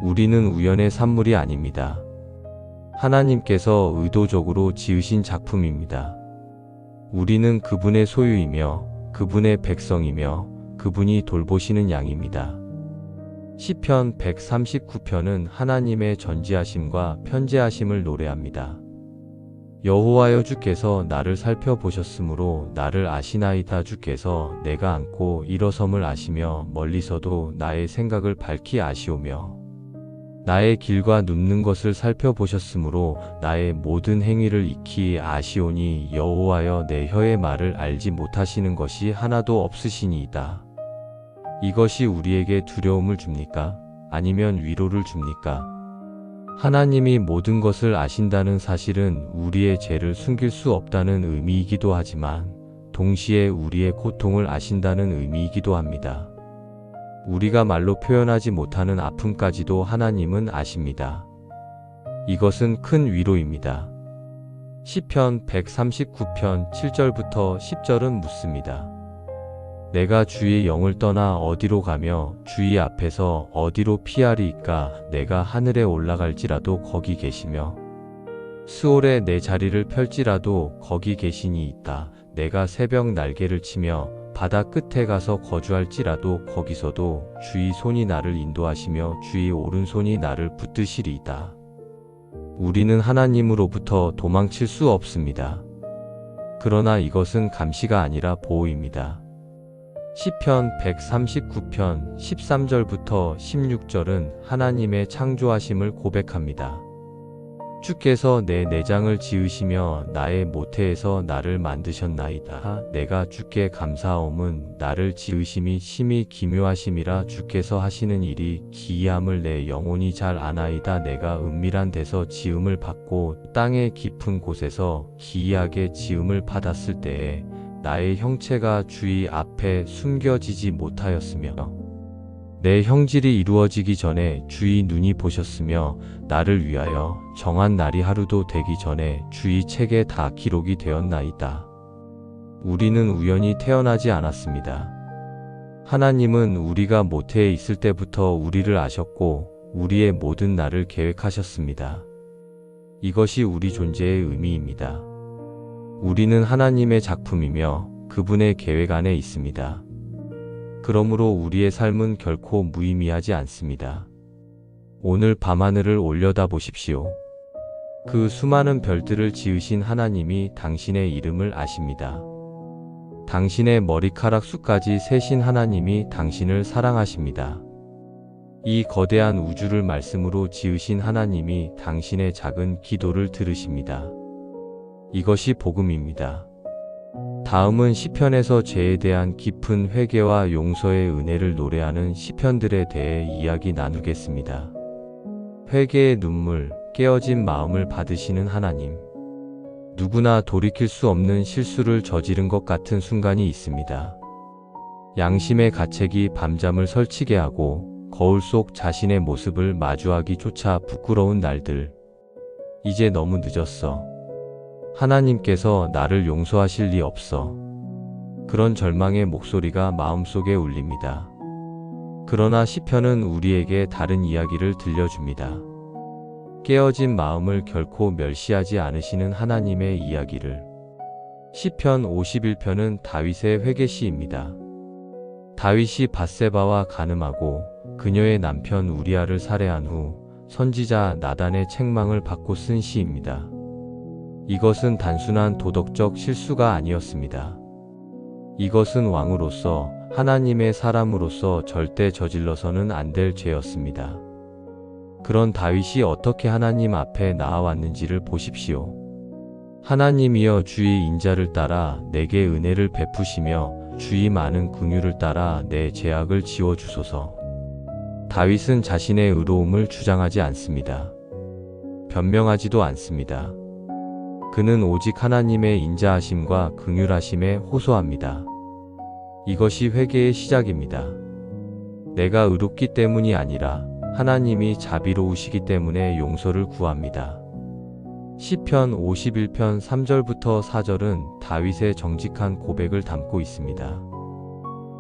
우리는 우연의 산물이 아닙니다. 하나님께서 의도적으로 지으신 작품입니다. 우리는 그분의 소유이며 그분의 백성이며 그분이 돌보시는 양입니다. 시편 139편은 하나님의 전지하심과 편재하심을 노래합니다. 여호와여 주께서 나를 살펴보셨으므로 나를 아시나이다. 주께서 내가 앉고 일어섬을 아시며 멀리서도 나의 생각을 밝히 아시오며 나의 길과 눕는 것을 살펴보셨으므로 나의 모든 행위를 익히 아시오니 여호와여 내 혀의 말을 알지 못하시는 것이 하나도 없으시니이다. 이것이 우리에게 두려움을 줍니까? 아니면 위로를 줍니까? 하나님이 모든 것을 아신다는 사실은 우리의 죄를 숨길 수 없다는 의미이기도 하지만 동시에 우리의 고통을 아신다는 의미이기도 합니다. 우리가 말로 표현하지 못하는 아픔까지도 하나님은 아십니다. 이것은 큰 위로입니다. 시편 139편 7절부터 10절은 묻습니다. 내가 주의 영을 떠나 어디로 가며 주의 앞에서 어디로 피하리이까? 내가 하늘에 올라갈지라도 거기 계시며 스올에 내 자리를 펼지라도 거기 계시니 있다. 내가 새벽 날개를 치며 바다 끝에 가서 거주할지라도 거기서도 주의 손이 나를 인도하시며 주의 오른손이 나를 붙드시리이다. 우리는 하나님으로부터 도망칠 수 없습니다. 그러나 이것은 감시가 아니라 보호입니다. 시편 139편 13절부터 16절은 하나님의 창조하심을 고백합니다. 주께서 내 내장을 지으시며 나의 모태에서 나를 만드셨나이다. 내가 주께 감사하옴은 나를 지으심이 심히 기묘하심이라. 주께서 하시는 일이 기이함을 내 영혼이 잘 아나이다. 내가 은밀한 데서 지음을 받고 땅의 깊은 곳에서 기이하게 지음을 받았을 때에 나의 형체가 주의 앞에 숨겨지지 못하였으며 내 형질이 이루어지기 전에 주의 눈이 보셨으며 나를 위하여 정한 날이 하루도 되기 전에 주의 책에 다 기록이 되었나이다. 우리는 우연히 태어나지 않았습니다. 하나님은 우리가 모태에 있을 때부터 우리를 아셨고 우리의 모든 날을 계획하셨습니다. 이것이 우리 존재의 의미입니다. 우리는 하나님의 작품이며 그분의 계획 안에 있습니다. 그러므로 우리의 삶은 결코 무의미하지 않습니다. 오늘 밤하늘을 올려다 보십시오. 그 수많은 별들을 지으신 하나님이 당신의 이름을 아십니다. 당신의 머리카락 숱까지 세신 하나님이 당신을 사랑하십니다. 이 거대한 우주를 말씀으로 지으신 하나님이 당신의 작은 기도를 들으십니다. 이것이 복음입니다. 다음은 시편에서 죄에 대한 깊은 회개와 용서의 은혜를 노래하는 시편들에 대해 이야기 나누겠습니다. 회개의 눈물, 깨어진 마음을 받으시는 하나님. 누구나 돌이킬 수 없는 실수를 저지른 것 같은 순간이 있습니다. 양심의 가책이 밤잠을 설치게 하고 거울 속 자신의 모습을 마주하기조차 부끄러운 날들. 이제 너무 늦었어. 하나님께서 나를 용서하실 리 없어. 그런 절망의 목소리가 마음속에 울립니다. 그러나 시편은 우리에게 다른 이야기를 들려줍니다. 깨어진 마음을 결코 멸시하지 않으시는 하나님의 이야기를. 시편 51편은 다윗의 회개시입니다. 다윗이 밧세바와 간음하고 그녀의 남편 우리아를 살해한 후 선지자 나단의 책망을 받고 쓴 시입니다. 이것은 단순한 도덕적 실수가 아니었습니다. 이것은 왕으로서 하나님의 사람으로서 절대 저질러서는 안 될 죄였습니다. 그런 다윗이 어떻게 하나님 앞에 나아왔는지를 보십시오. 하나님이여 주의 인자를 따라 내게 은혜를 베푸시며 주의 많은 긍휼을 따라 내 죄악을 지워 주소서. 다윗은 자신의 의로움을 주장하지 않습니다. 변명하지도 않습니다. 그는 오직 하나님의 인자하심과 긍휼하심에 호소합니다. 이것이 회개의 시작입니다. 내가 의롭기 때문이 아니라 하나님이 자비로우시기 때문에 용서를 구합니다. 시편 51편 3절부터 4절은 다윗의 정직한 고백을 담고 있습니다.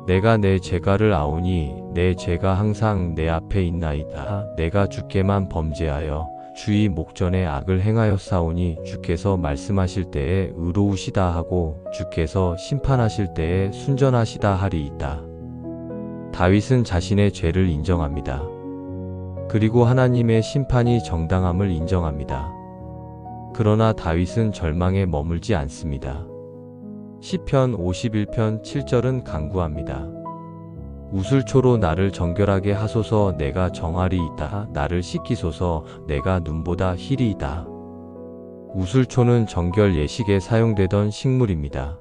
내가 내 죄가를 아오니 내 죄가 항상 내 앞에 있나이다. 내가 주께만 범죄하여 주의 목전에 악을 행하였사오니 주께서 말씀하실 때에 의로우시다 하고 주께서 심판하실 때에 순전하시다 하리이다. 다윗은 자신의 죄를 인정합니다. 그리고 하나님의 심판이 정당함을 인정합니다. 그러나 다윗은 절망에 머물지 않습니다. 시편 51편 7절은 간구합니다. 우슬초로 나를 정결하게 하소서. 내가 정하리이다. 나를 씻기소서. 내가 눈보다 희리이다. 우슬초는 정결 예식에 사용되던 식물입니다.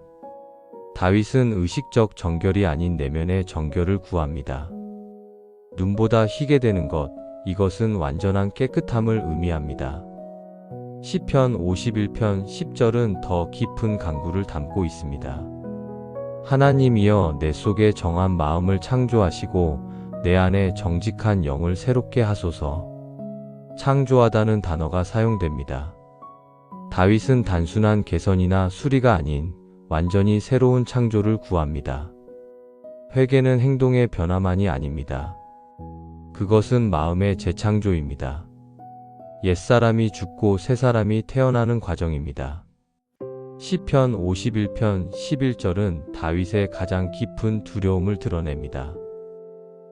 다윗은 의식적 정결이 아닌 내면의 정결을 구합니다. 눈보다 희게 되는 것, 이것은 완전한 깨끗함을 의미합니다. 시편 51편 10절은 더 깊은 간구를 담고 있습니다. 하나님이여 내 속에 정한 마음을 창조하시고 내 안에 정직한 영을 새롭게 하소서. 창조하다는 단어가 사용됩니다. 다윗은 단순한 개선이나 수리가 아닌 완전히 새로운 창조를 구합니다. 회개는 행동의 변화만이 아닙니다. 그것은 마음의 재창조입니다. 옛사람이 죽고 새사람이 태어나는 과정입니다. 시편 51편 11절은 다윗의 가장 깊은 두려움을 드러냅니다.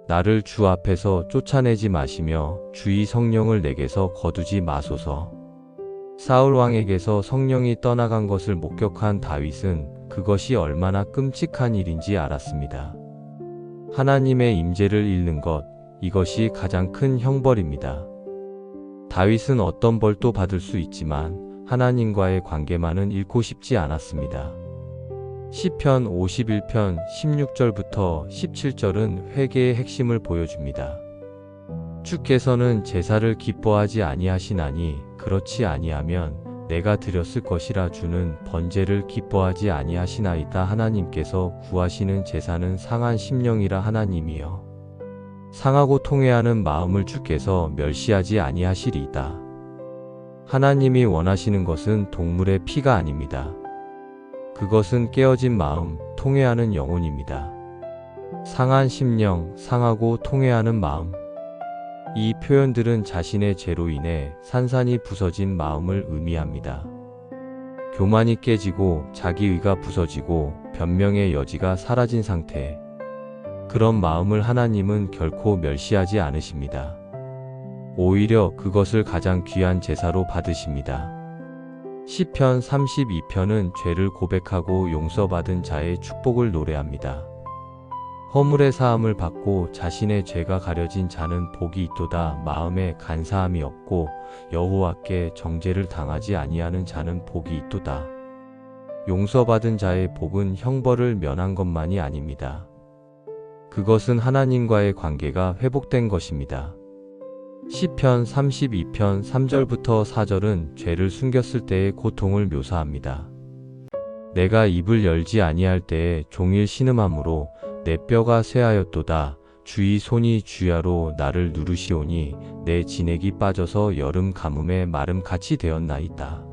나를 주 앞에서 쫓아내지 마시며 주의 성령을 내게서 거두지 마소서. 사울 왕에게서 성령이 떠나간 것을 목격한 다윗은 그것이 얼마나 끔찍한 일인지 알았습니다. 하나님의 임재를 잃는 것, 이것이 가장 큰 형벌입니다. 다윗은 어떤 벌도 받을 수 있지만 하나님과의 관계만은 잃고 싶지 않았습니다. 시편 51편 16절부터 17절은 회개의 핵심을 보여줍니다. 주께서는 제사를 기뻐하지 아니하시나니 그렇지 아니하면 내가 드렸을 것이라. 주는 번제를 기뻐하지 아니하시나이다. 하나님께서 구하시는 제사는 상한 심령이라. 하나님이여 상하고 통회하는 마음을 주께서 멸시하지 아니하시리이다. 하나님이 원하시는 것은 동물의 피가 아닙니다. 그것은 깨어진 마음, 통회하는 영혼입니다. 상한 심령, 상하고 통회하는 마음. 이 표현들은 자신의 죄로 인해 산산이 부서진 마음을 의미합니다. 교만이 깨지고 자기의가 부서지고 변명의 여지가 사라진 상태. 그런 마음을 하나님은 결코 멸시하지 않으십니다. 오히려 그것을 가장 귀한 제사로 받으십니다. 시편 32편은 죄를 고백하고 용서받은 자의 축복을 노래합니다. 허물의 사함을 받고 자신의 죄가 가려진 자는 복이 있도다. 마음에 간사함이 없고 여호와께 정죄를 당하지 아니하는 자는 복이 있도다. 용서받은 자의 복은 형벌을 면한 것만이 아닙니다. 그것은 하나님과의 관계가 회복된 것입니다. 시편 32편 3절부터 4절은 죄를 숨겼을 때의 고통을 묘사합니다. 내가 입을 열지 아니할 때에 종일 신음함으로 내 뼈가 쇠하였도다. 주의 손이 주야로 나를 누르시오니 내 진액이 빠져서 여름 가뭄에 마름 같이 되었나이다.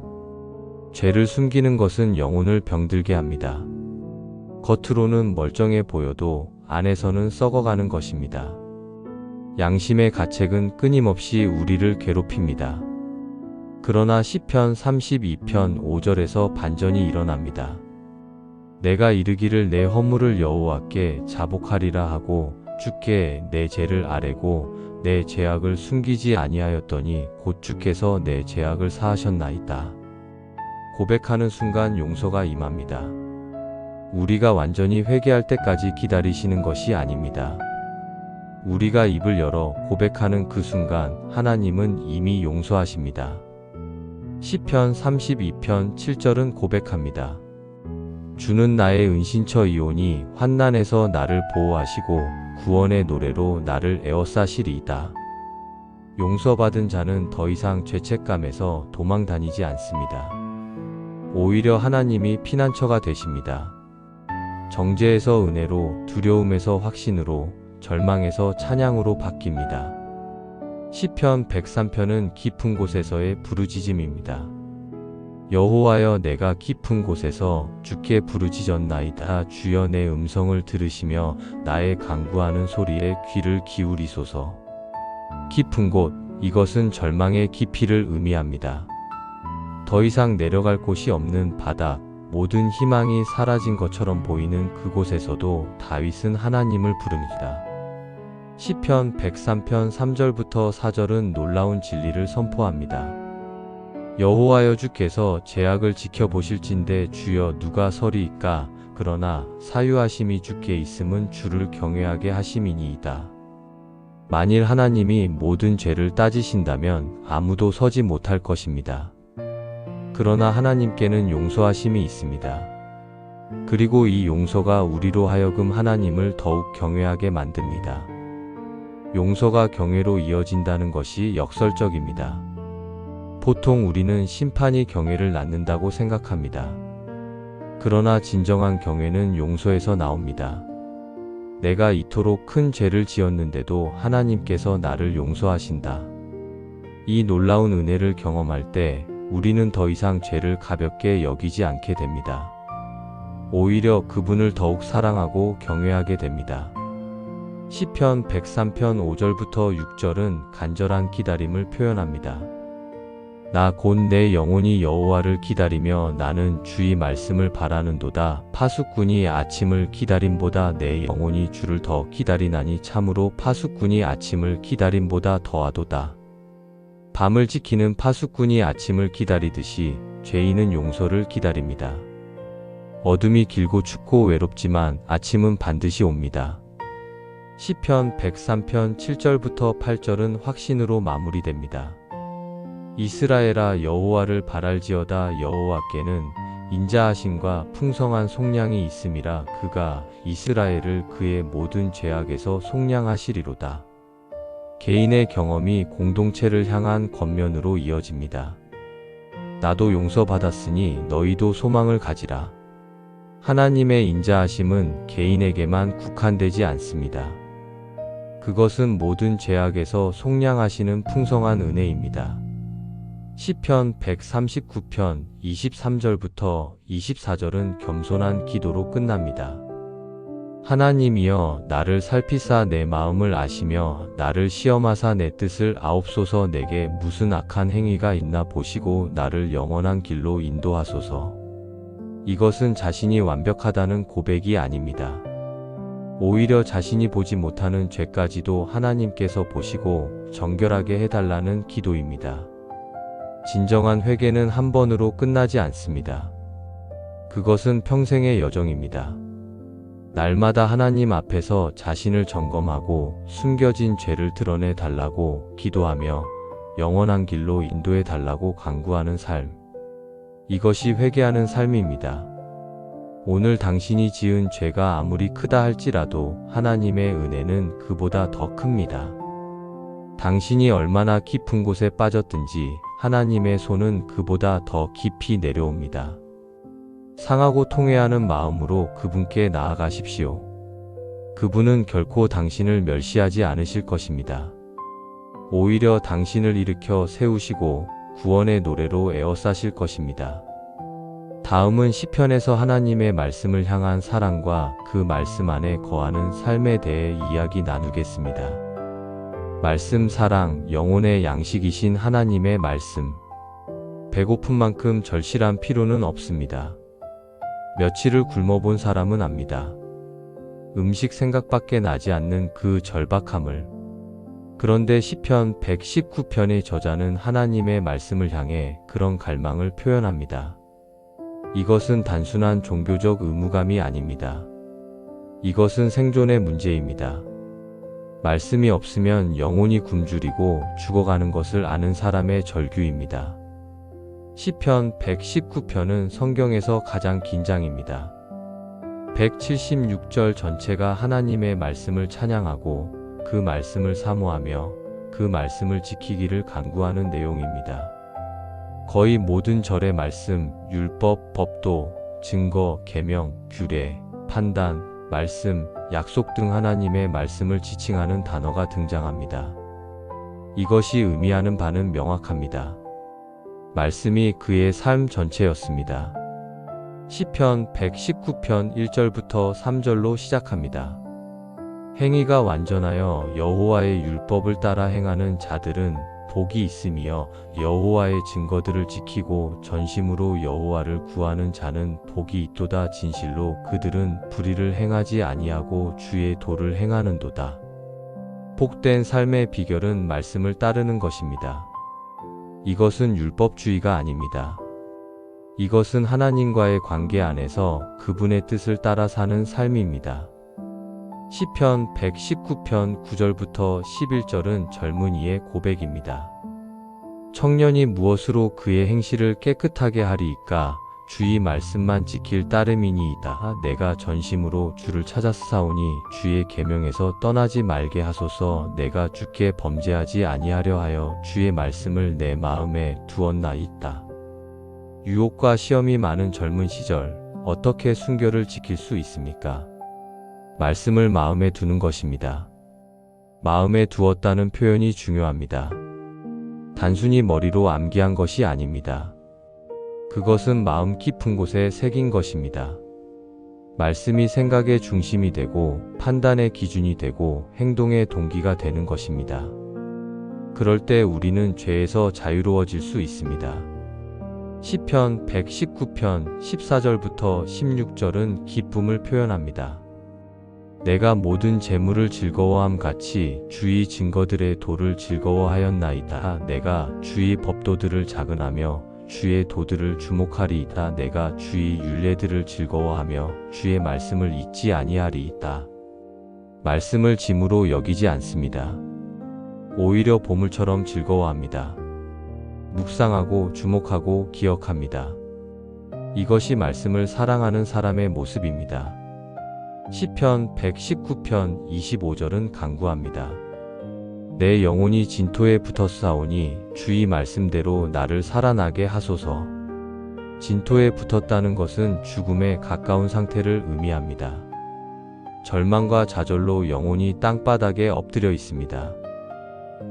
죄를 숨기는 것은 영혼을 병들게 합니다. 겉으로는 멀쩡해 보여도 안에서는 썩어가는 것입니다. 양심의 가책은 끊임없이 우리를 괴롭힙니다. 그러나 시편 32편 5절에서 반전이 일어납니다. 내가 이르기를 내 허물을 여호와께 자복하리라 하고 주께 내 죄를 아뢰고 내 죄악을 숨기지 아니하였더니 곧 주께서 내 죄악을 사하셨나이다. 고백하는 순간 용서가 임합니다. 우리가 완전히 회개할 때까지 기다리시는 것이 아닙니다. 우리가 입을 열어 고백하는 그 순간 하나님은 이미 용서하십니다. 시편 32편 7절은 고백합니다. 주는 나의 은신처이오니 환난에서 나를 보호하시고 구원의 노래로 나를 에워싸시리이다. 용서받은 자는 더 이상 죄책감에서 도망 다니지 않습니다. 오히려 하나님이 피난처가 되십니다. 정죄에서 은혜로, 두려움에서 확신으로, 절망에서 찬양으로 바뀝니다. 시편 103편은 깊은 곳에서의 부르짖음입니다. 여호와여, 내가 깊은 곳에서 주께 부르짖었나이다. 주여, 내 음성을 들으시며 나의 간구하는 소리에 귀를 기울이소서. 깊은 곳, 이것은 절망의 깊이를 의미합니다. 더 이상 내려갈 곳이 없는 바닥, 모든 희망이 사라진 것처럼 보이는 그곳에서도 다윗은 하나님을 부릅니다. 시편 103편 3절부터 4절은 놀라운 진리를 선포합니다. 여호와여, 주께서 죄악을 지켜보실진대 주여 누가 서리이까? 그러나 사유하심이 주께 있음은 주를 경외하게 하심이니이다. 만일 하나님이 모든 죄를 따지신다면 아무도 서지 못할 것입니다. 그러나 하나님께는 용서하심이 있습니다. 그리고 이 용서가 우리로 하여금 하나님을 더욱 경외하게 만듭니다. 용서가 경외로 이어진다는 것이 역설적입니다. 보통 우리는 심판이 경외를 낳는다고 생각합니다. 그러나 진정한 경외는 용서에서 나옵니다. 내가 이토록 큰 죄를 지었는데도 하나님께서 나를 용서하신다. 이 놀라운 은혜를 경험할 때 우리는 더 이상 죄를 가볍게 여기지 않게 됩니다. 오히려 그분을 더욱 사랑하고 경외하게 됩니다. 시편 103편 5절부터 6절은 간절한 기다림을 표현합니다. 나 곧 내 영혼이 여호와를 기다리며 나는 주의 말씀을 바라는도다. 파수꾼이 아침을 기다림보다 내 영혼이 주를 더 기다리나니 참으로 파수꾼이 아침을 기다림보다 더하도다. 밤을 지키는 파수꾼이 아침을 기다리듯이 죄인은 용서를 기다립니다. 어둠이 길고 춥고 외롭지만 아침은 반드시 옵니다. 시편 103편 7절부터 8절은 확신으로 마무리됩니다. 이스라엘아, 여호와를 바랄지어다. 여호와께는 인자하심과 풍성한 속량이 있음이라. 그가 이스라엘을 그의 모든 죄악에서 속량하시리로다. 개인의 경험이 공동체를 향한 권면으로 이어집니다. 나도 용서받았으니 너희도 소망을 가지라. 하나님의 인자하심은 개인에게만 국한되지 않습니다. 그것은 모든 죄악에서 속량하시는 풍성한 은혜입니다. 시편 139편 23절부터 24절은 겸손한 기도로 끝납니다. 하나님이여, 나를 살피사 내 마음을 아시며 나를 시험하사 내 뜻을 아옵소서. 내게 무슨 악한 행위가 있나 보시고 나를 영원한 길로 인도하소서. 이것은 자신이 완벽하다는 고백이 아닙니다. 오히려 자신이 보지 못하는 죄까지도 하나님께서 보시고 정결하게 해달라는 기도입니다. 진정한 회개는 한 번으로 끝나지 않습니다. 그것은 평생의 여정입니다. 날마다 하나님 앞에서 자신을 점검하고 숨겨진 죄를 드러내 달라고 기도하며 영원한 길로 인도해 달라고 간구하는 삶. 이것이 회개하는 삶입니다. 오늘 당신이 지은 죄가 아무리 크다 할지라도 하나님의 은혜는 그보다 더 큽니다. 당신이 얼마나 깊은 곳에 빠졌든지 하나님의 손은 그보다 더 깊이 내려옵니다. 상하고 통회하는 마음으로 그분께 나아가십시오. 그분은 결코 당신을 멸시하지 않으실 것입니다. 오히려 당신을 일으켜 세우시고 구원의 노래로 에워싸실 것입니다. 다음은 시편에서 하나님의 말씀을 향한 사랑과 그 말씀 안에 거하는 삶에 대해 이야기 나누겠습니다. 말씀 사랑, 영혼의 양식이신 하나님의 말씀. 배고픈 만큼 절실한 피로는 없습니다. 며칠을 굶어본 사람은 압니다. 음식 생각밖에 나지 않는 그 절박함을. 그런데 시편 119편의 저자는 하나님의 말씀을 향해 그런 갈망을 표현합니다. 이것은 단순한 종교적 의무감이 아닙니다. 이것은 생존의 문제입니다. 말씀이 없으면 영혼이 굶주리고 죽어가는 것을 아는 사람의 절규입니다. 시편 119편은 성경에서 가장 긴 장입니다. 176절 전체가 하나님의 말씀을 찬양하고 그 말씀을 사모하며 그 말씀을 지키기를 간구하는 내용입니다. 거의 모든 절의 말씀, 율법, 법도, 증거, 계명, 규례, 판단, 말씀, 약속 등 하나님의 말씀을 지칭하는 단어가 등장합니다. 이것이 의미하는 바는 명확합니다. 말씀이 그의 삶 전체였습니다. 시편 119편 1절부터 3절로 시작합니다. 행위가 완전하여 여호와의 율법을 따라 행하는 자들은 복이 있으며 여호와의 증거들을 지키고 전심으로 여호와를 구하는 자는 복이 있도다. 진실로 그들은 불의를 행하지 아니하고 주의 도를 행하는도다. 복된 삶의 비결은 말씀을 따르는 것입니다. 이것은 율법주의가 아닙니다. 이것은 하나님과의 관계 안에서 그분의 뜻을 따라 사는 삶입니다. 시편 119편 9절부터 11절은 젊은이의 고백입니다. 청년이 무엇으로 그의 행실을 깨끗하게 하리이까? 주의 말씀만 지킬 따름이니이다. 내가 전심으로 주를 찾았사오니 주의 계명에서 떠나지 말게 하소서. 내가 주께 범죄하지 아니하려 하여 주의 말씀을 내 마음에 두었나이다. 유혹과 시험이 많은 젊은 시절, 어떻게 순결을 지킬 수 있습니까? 말씀을 마음에 두는 것입니다. 마음에 두었다는 표현이 중요합니다. 단순히 머리로 암기한 것이 아닙니다. 그것은 마음 깊은 곳에 새긴 것입니다. 말씀이 생각의 중심이 되고 판단의 기준이 되고 행동의 동기가 되는 것입니다. 그럴 때 우리는 죄에서 자유로워질 수 있습니다. 시편 119편 14절부터 16절은 기쁨을 표현합니다. 내가 모든 재물을 즐거워함 같이 주의 증거들의 도를 즐거워하였나이다. 내가 주의 법도들을 작은하며 주의 도들을 주목하리이다. 내가 주의 율례들을 즐거워하며 주의 말씀을 잊지 아니하리이다. 말씀을 짐으로 여기지 않습니다. 오히려 보물처럼 즐거워합니다. 묵상하고 주목하고 기억합니다. 이것이 말씀을 사랑하는 사람의 모습입니다. 시편 119편 25절은 간구합니다. 내 영혼이 진토에 붙었사오니 주의 말씀대로 나를 살아나게 하소서. 진토에 붙었다는 것은 죽음에 가까운 상태를 의미합니다. 절망과 좌절로 영혼이 땅바닥에 엎드려 있습니다.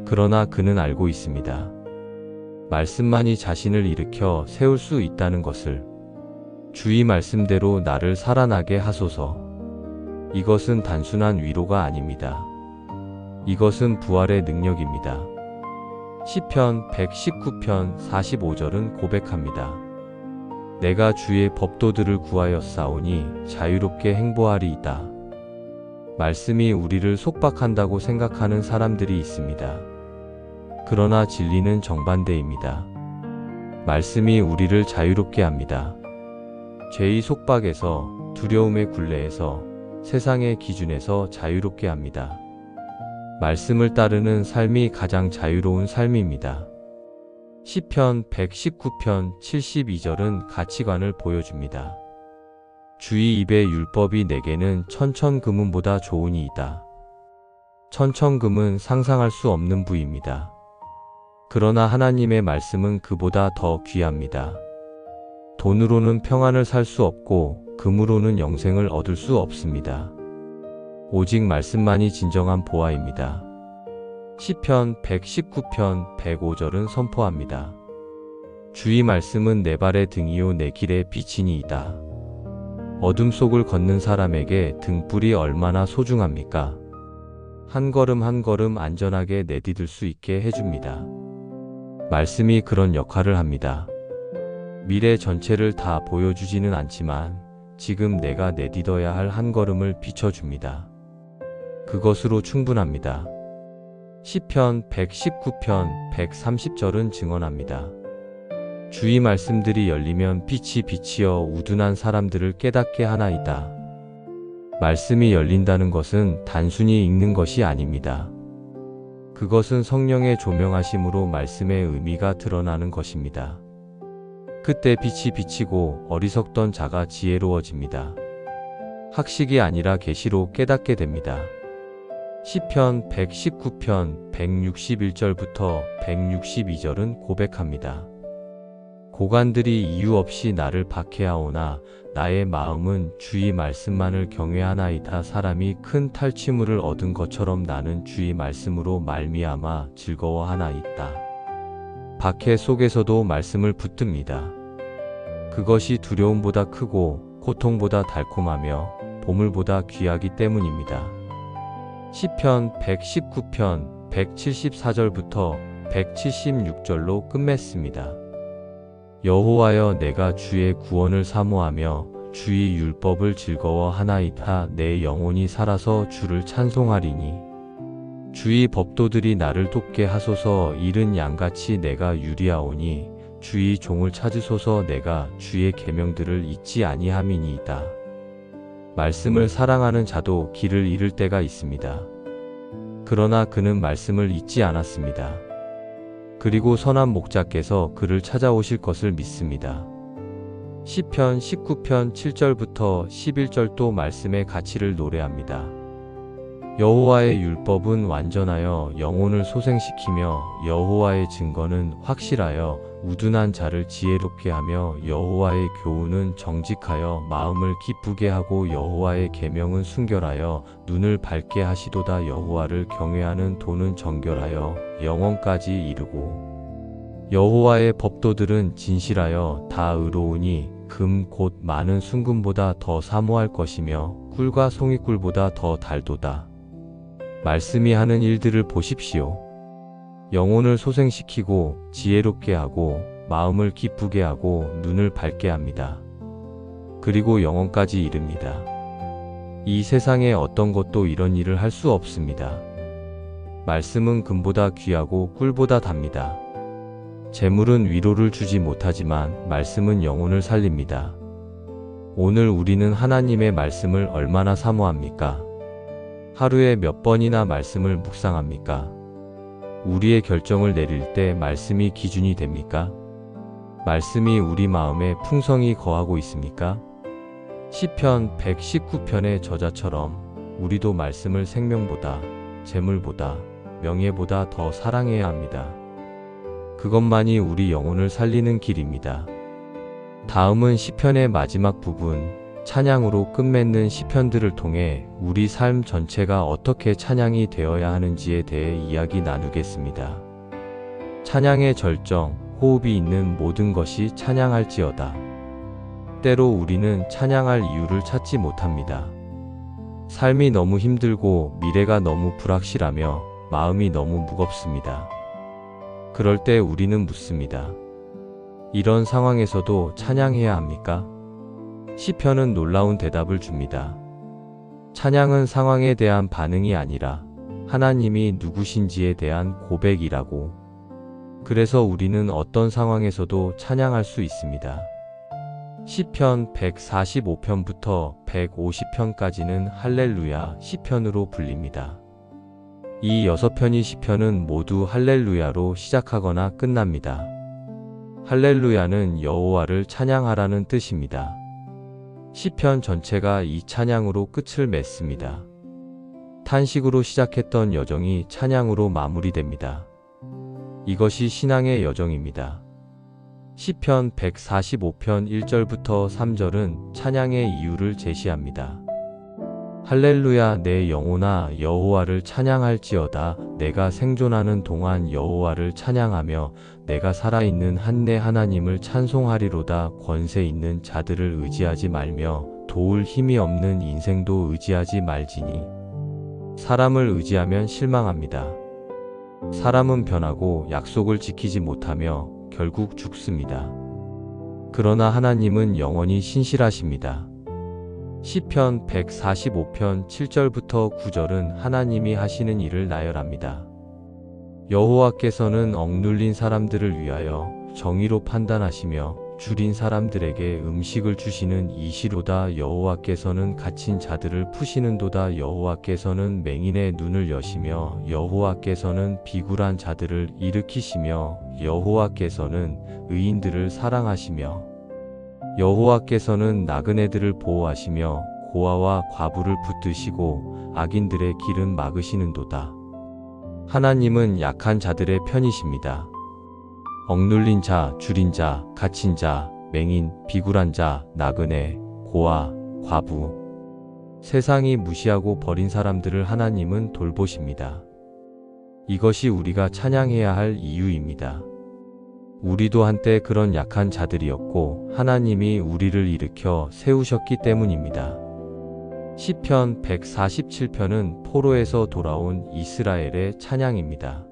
그러나 그는 알고 있습니다. 말씀만이 자신을 일으켜 세울 수 있다는 것을. 주의 말씀대로 나를 살아나게 하소서. 이것은 단순한 위로가 아닙니다. 이것은 부활의 능력입니다. 시편 119편 45절은 고백합니다. 내가 주의 법도들을 구하였사오니 자유롭게 행보하리이다. 말씀이 우리를 속박한다고 생각하는 사람들이 있습니다. 그러나 진리는 정반대입니다. 말씀이 우리를 자유롭게 합니다. 죄의 속박에서, 두려움의 굴레에서, 세상의 기준에서 자유롭게 합니다. 말씀을 따르는 삶이 가장 자유로운 삶입니다. 시편 119편 72절은 가치관을 보여줍니다. 주의 입의 율법이 내게는 천천금은보다 좋으니이다. 천천금은 상상할 수 없는 부입니다. 그러나 하나님의 말씀은 그보다 더 귀합니다. 돈으로는 평안을 살 수 없고 금으로는 영생을 얻을 수 없습니다. 오직 말씀만이 진정한 보화입니다. 시편 119편 105절은 선포합니다. 주의 말씀은 내 발의 등이요 내 길의 빛이니이다. 어둠 속을 걷는 사람에게 등불이 얼마나 소중합니까? 한 걸음 한 걸음 안전하게 내디딜 수 있게 해줍니다. 말씀이 그런 역할을 합니다. 미래 전체를 다 보여주지는 않지만 지금 내가 내디뎌야 할 한 걸음을 비춰줍니다. 그것으로 충분합니다. 시편 119편 130절은 증언합니다. 주의 말씀들이 열리면 빛이 비치어 우둔한 사람들을 깨닫게 하나이다. 말씀이 열린다는 것은 단순히 읽는 것이 아닙니다. 그것은 성령의 조명하심으로 말씀의 의미가 드러나는 것입니다. 그때 빛이 비치고 어리석던 자가 지혜로워집니다. 학식이 아니라 계시로 깨닫게 됩니다. 시편 119편 161절부터 162절은 고백합니다. 고관들이 이유 없이 나를 박해하오나 나의 마음은 주의 말씀만을 경외하나이다. 사람이 큰 탈취물을 얻은 것처럼 나는 주의 말씀으로 말미암아 즐거워하나이다. 박해 속에서도 말씀을 붙듭니다. 그것이 두려움보다 크고 고통보다 달콤하며 보물보다 귀하기 때문입니다. 시편 119편 174절부터 176절로 끝맺습니다. 여호와여, 내가 주의 구원을 사모하며 주의 율법을 즐거워하나이다. 내 영혼이 살아서 주를 찬송하리니 주의 법도들이 나를 돕게 하소서. 이른 양같이 내가 유리하오니 주의 종을 찾으소서. 내가 주의 계명들을 잊지 아니함이니이다. 말씀을 사랑하는 자도 길을 잃을 때가 있습니다. 그러나 그는 말씀을 잊지 않았습니다. 그리고 선한 목자께서 그를 찾아오실 것을 믿습니다. 시편 19편 7절부터 11절도 말씀의 가치를 노래합니다. 여호와의 율법은 완전하여 영혼을 소생시키며 여호와의 증거는 확실하여 우둔한 자를 지혜롭게 하며 여호와의 교훈은 정직하여 마음을 기쁘게 하고 여호와의 계명은 순결하여 눈을 밝게 하시도다. 여호와를 경외하는 도는 정결하여 영원까지 이르고 여호와의 법도들은 진실하여 다 의로우니 금 곧 많은 순금보다 더 사모할 것이며 꿀과 송이꿀보다 더 달도다. 말씀이 하는 일들을 보십시오. 영혼을 소생시키고 지혜롭게 하고 마음을 기쁘게 하고 눈을 밝게 합니다. 그리고 영원까지 이릅니다. 이 세상에 어떤 것도 이런 일을 할 수 없습니다. 말씀은 금보다 귀하고 꿀보다 답니다. 재물은 위로를 주지 못하지만 말씀은 영혼을 살립니다. 오늘 우리는 하나님의 말씀을 얼마나 사모합니까? 하루에 몇 번이나 말씀을 묵상합니까? 우리의 결정을 내릴 때 말씀이 기준이 됩니까? 말씀이 우리 마음에 풍성히 거하고 있습니까? 시편 119편의 저자처럼 우리도 말씀을 생명보다, 재물보다, 명예보다 더 사랑해야 합니다. 그것만이 우리 영혼을 살리는 길입니다. 다음은 시편의 마지막 부분, 찬양으로 끝맺는 시편들을 통해 우리 삶 전체가 어떻게 찬양이 되어야 하는지에 대해 이야기 나누겠습니다. 찬양의 절정, 호흡이 있는 모든 것이 찬양할지어다. 때로 우리는 찬양할 이유를 찾지 못합니다. 삶이 너무 힘들고 미래가 너무 불확실하며 마음이 너무 무겁습니다. 그럴 때 우리는 묻습니다. 이런 상황에서도 찬양해야 합니까? 시편은 놀라운 대답을 줍니다. 찬양은 상황에 대한 반응이 아니라 하나님이 누구신지에 대한 고백이라고. 그래서 우리는 어떤 상황에서도 찬양할 수 있습니다. 시편 145편부터 150편까지는 할렐루야 시편으로 불립니다. 이 6편의 시편은 모두 할렐루야로 시작하거나 끝납니다. 할렐루야는 여호와를 찬양하라는 뜻입니다. 시편 전체가 이 찬양으로 끝을 맺습니다. 탄식으로 시작했던 여정이 찬양으로 마무리됩니다. 이것이 신앙의 여정입니다. 시편 145편 1절부터 3절은 찬양의 이유를 제시합니다. 할렐루야, 내 영혼아 여호와를 찬양할지어다. 내가 생존하는 동안 여호와를 찬양하며 내가 살아있는 한 내 하나님을 찬송하리로다. 권세 있는 자들을 의지하지 말며 도울 힘이 없는 인생도 의지하지 말지니 사람을 의지하면 실망합니다. 사람은 변하고 약속을 지키지 못하며 결국 죽습니다. 그러나 하나님은 영원히 신실하십니다. 시편 145편 7절부터 9절은 하나님이 하시는 일을 나열합니다. 여호와께서는 억눌린 사람들을 위하여 정의로 판단하시며 줄인 사람들에게 음식을 주시는 이시로다. 여호와께서는 갇힌 자들을 푸시는도다. 여호와께서는 맹인의 눈을 여시며 여호와께서는 비굴한 자들을 일으키시며 여호와께서는 의인들을 사랑하시며 여호와께서는 나그네들을 보호하시며 고아와 과부를 붙드시고 악인들의 길은 막으시는도다. 하나님은 약한 자들의 편이십니다. 억눌린 자, 줄인 자, 갇힌 자, 맹인, 비굴한 자, 나그네, 고아, 과부. 세상이 무시하고 버린 사람들을 하나님은 돌보십니다. 이것이 우리가 찬양해야 할 이유입니다. 우리도 한때 그런 약한 자들이었고 하나님이 우리를 일으켜 세우셨기 때문입니다. 시편 147편은 포로에서 돌아온 이스라엘의 찬양입니다.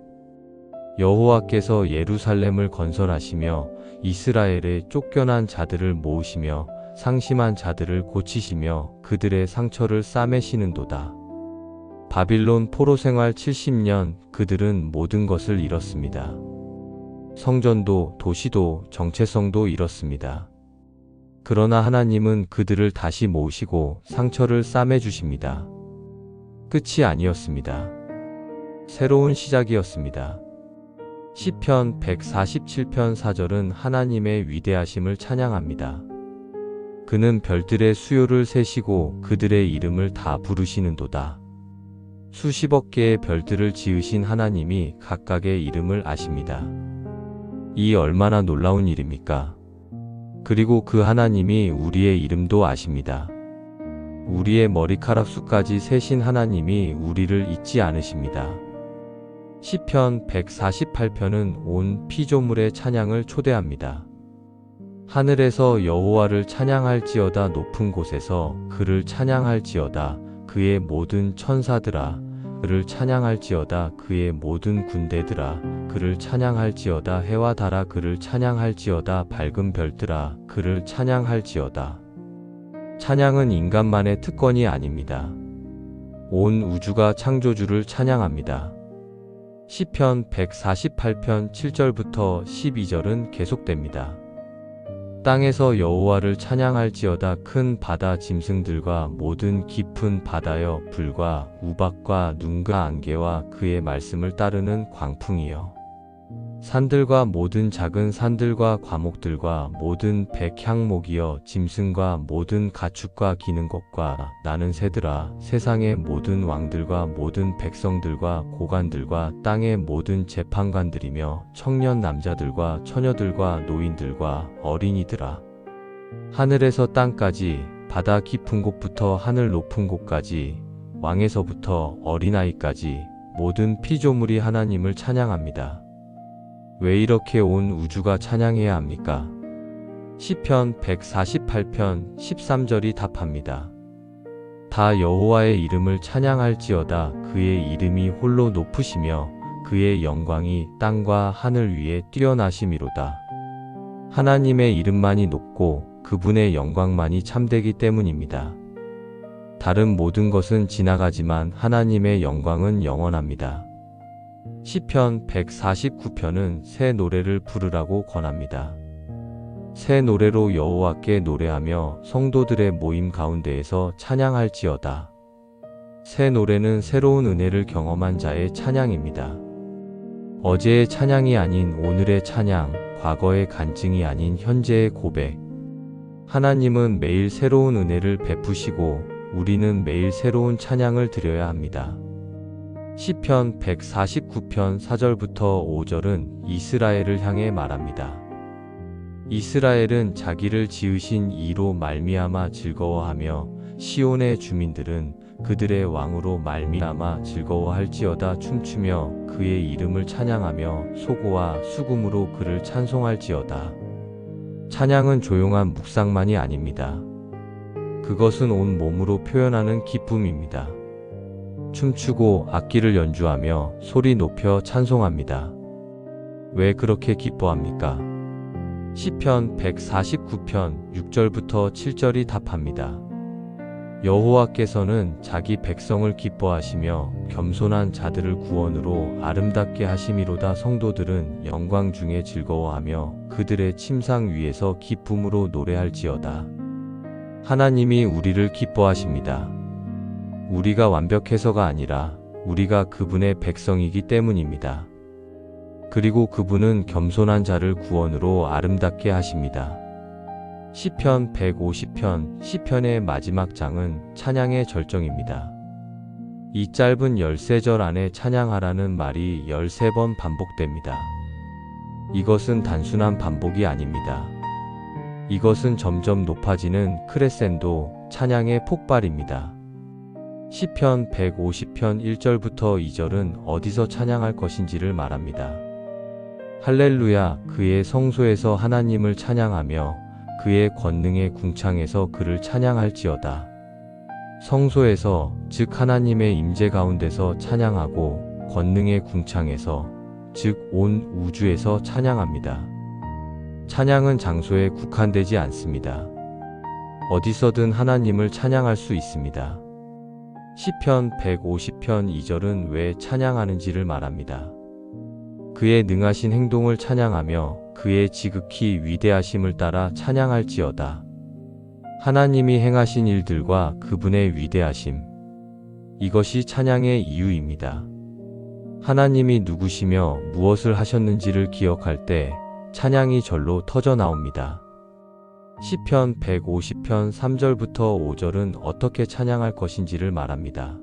여호와께서 예루살렘을 건설하시며 이스라엘의 쫓겨난 자들을 모으시며 상심한 자들을 고치시며 그들의 상처를 싸매시는도다. 바빌론 포로 생활 70년 그들은 모든 것을 잃었습니다. 성전도 도시도 정체성도 잃었습니다. 그러나 하나님은 그들을 다시 모으시고 상처를 싸매주십니다. 끝이 아니었습니다. 새로운 시작이었습니다. 시편 147편 4절은 하나님의 위대하심을 찬양합니다. 그는 별들의 수요를 세시고 그들의 이름을 다 부르시는도다. 수십억 개의 별들을 지으신 하나님이 각각의 이름을 아십니다. 이 얼마나 놀라운 일입니까? 그리고 그 하나님이 우리의 이름도 아십니다. 우리의 머리카락 수까지 세신 하나님이 우리를 잊지 않으십니다. 시편 148편은 온 피조물의 찬양을 초대합니다. 하늘에서 여호와를 찬양할지어다. 높은 곳에서 그를 찬양할지어다. 그의 모든 천사들아 그를 찬양할지어다. 그의 모든 군대들아 그를 찬양할지어다. 해와 달아 그를 찬양할지어다. 밝은 별들아 그를 찬양할지어다. 찬양은 인간만의 특권이 아닙니다. 온 우주가 창조주를 찬양합니다. 시편 148편 7절부터 12절은 계속됩니다. 땅에서 여호와를 찬양할지어다. 큰 바다 짐승들과 모든 깊은 바다여 불과 우박과 눈과 안개와 그의 말씀을 따르는 광풍이여 산들과 모든 작은 산들과 과목들과 모든 백향목이여 짐승과 모든 가축과 기는 것과 나는 새들아 세상의 모든 왕들과 모든 백성들과 고관들과 땅의 모든 재판관들이며 청년 남자들과 처녀들과 노인들과 어린이들아 하늘에서 땅까지 바다 깊은 곳부터 하늘 높은 곳까지 왕에서부터 어린아이까지 모든 피조물이 하나님을 찬양합니다. 왜 이렇게 온 우주가 찬양해야 합니까? 시편 148편 13절이 답합니다. 다 여호와의 이름을 찬양할지어다. 그의 이름이 홀로 높으시며 그의 영광이 땅과 하늘 위에 뛰어나심이로다. 하나님의 이름만이 높고 그분의 영광만이 참되기 때문입니다. 다른 모든 것은 지나가지만 하나님의 영광은 영원합니다. 시편 149편은 새 노래를 부르라고 권합니다. 새 노래로 여호와께 노래하며 성도들의 모임 가운데에서 찬양할지어다. 새 노래는 새로운 은혜를 경험한 자의 찬양입니다. 어제의 찬양이 아닌 오늘의 찬양, 과거의 간증이 아닌 현재의 고백. 하나님은 매일 새로운 은혜를 베푸시고 우리는 매일 새로운 찬양을 드려야 합니다. 시편 149편 4절부터 5절은 이스라엘을 향해 말합니다. 이스라엘은 자기를 지으신 이로 말미암아 즐거워하며 시온의 주민들은 그들의 왕으로 말미암아 즐거워할지어다. 춤추며 그의 이름을 찬양하며 소고와 수금으로 그를 찬송할지어다. 찬양은 조용한 묵상만이 아닙니다. 그것은 온 몸으로 표현하는 기쁨입니다. 춤추고 악기를 연주하며 소리 높여 찬송합니다. 왜 그렇게 기뻐합니까? 시편 149편 6절부터 7절이 답합니다. 여호와께서는 자기 백성을 기뻐하시며 겸손한 자들을 구원으로 아름답게 하심이로다. 성도들은 영광 중에 즐거워하며 그들의 침상 위에서 기쁨으로 노래할지어다. 하나님이 우리를 기뻐하십니다. 우리가 완벽해서가 아니라 우리가 그분의 백성이기 때문입니다. 그리고 그분은 겸손한 자를 구원으로 아름답게 하십니다. 시편 150편, 시편의 마지막 장은 찬양의 절정입니다. 이 짧은 13절 안에 찬양하라는 말이 13번 반복됩니다. 이것은 단순한 반복이 아닙니다. 이것은 점점 높아지는 크레센도, 찬양의 폭발입니다. 시편 150편 1절부터 2절은 어디서 찬양할 것인지를 말합니다. 할렐루야, 그의 성소에서 하나님을 찬양하며 그의 권능의 궁창에서 그를 찬양할지어다. 성소에서, 즉 하나님의 임재 가운데서 찬양하고 권능의 궁창에서, 즉 온 우주에서 찬양합니다. 찬양은 장소에 국한되지 않습니다. 어디서든 하나님을 찬양할 수 있습니다. 시편 150편 2절은 왜 찬양하는지를 말합니다. 그의 능하신 행동을 찬양하며 그의 지극히 위대하심을 따라 찬양할지어다. 하나님이 행하신 일들과 그분의 위대하심. 이것이 찬양의 이유입니다. 하나님이 누구시며 무엇을 하셨는지를 기억할 때 찬양이 절로 터져 나옵니다. 시편 150편 3절부터 5절은 어떻게 찬양할 것인지를 말합니다.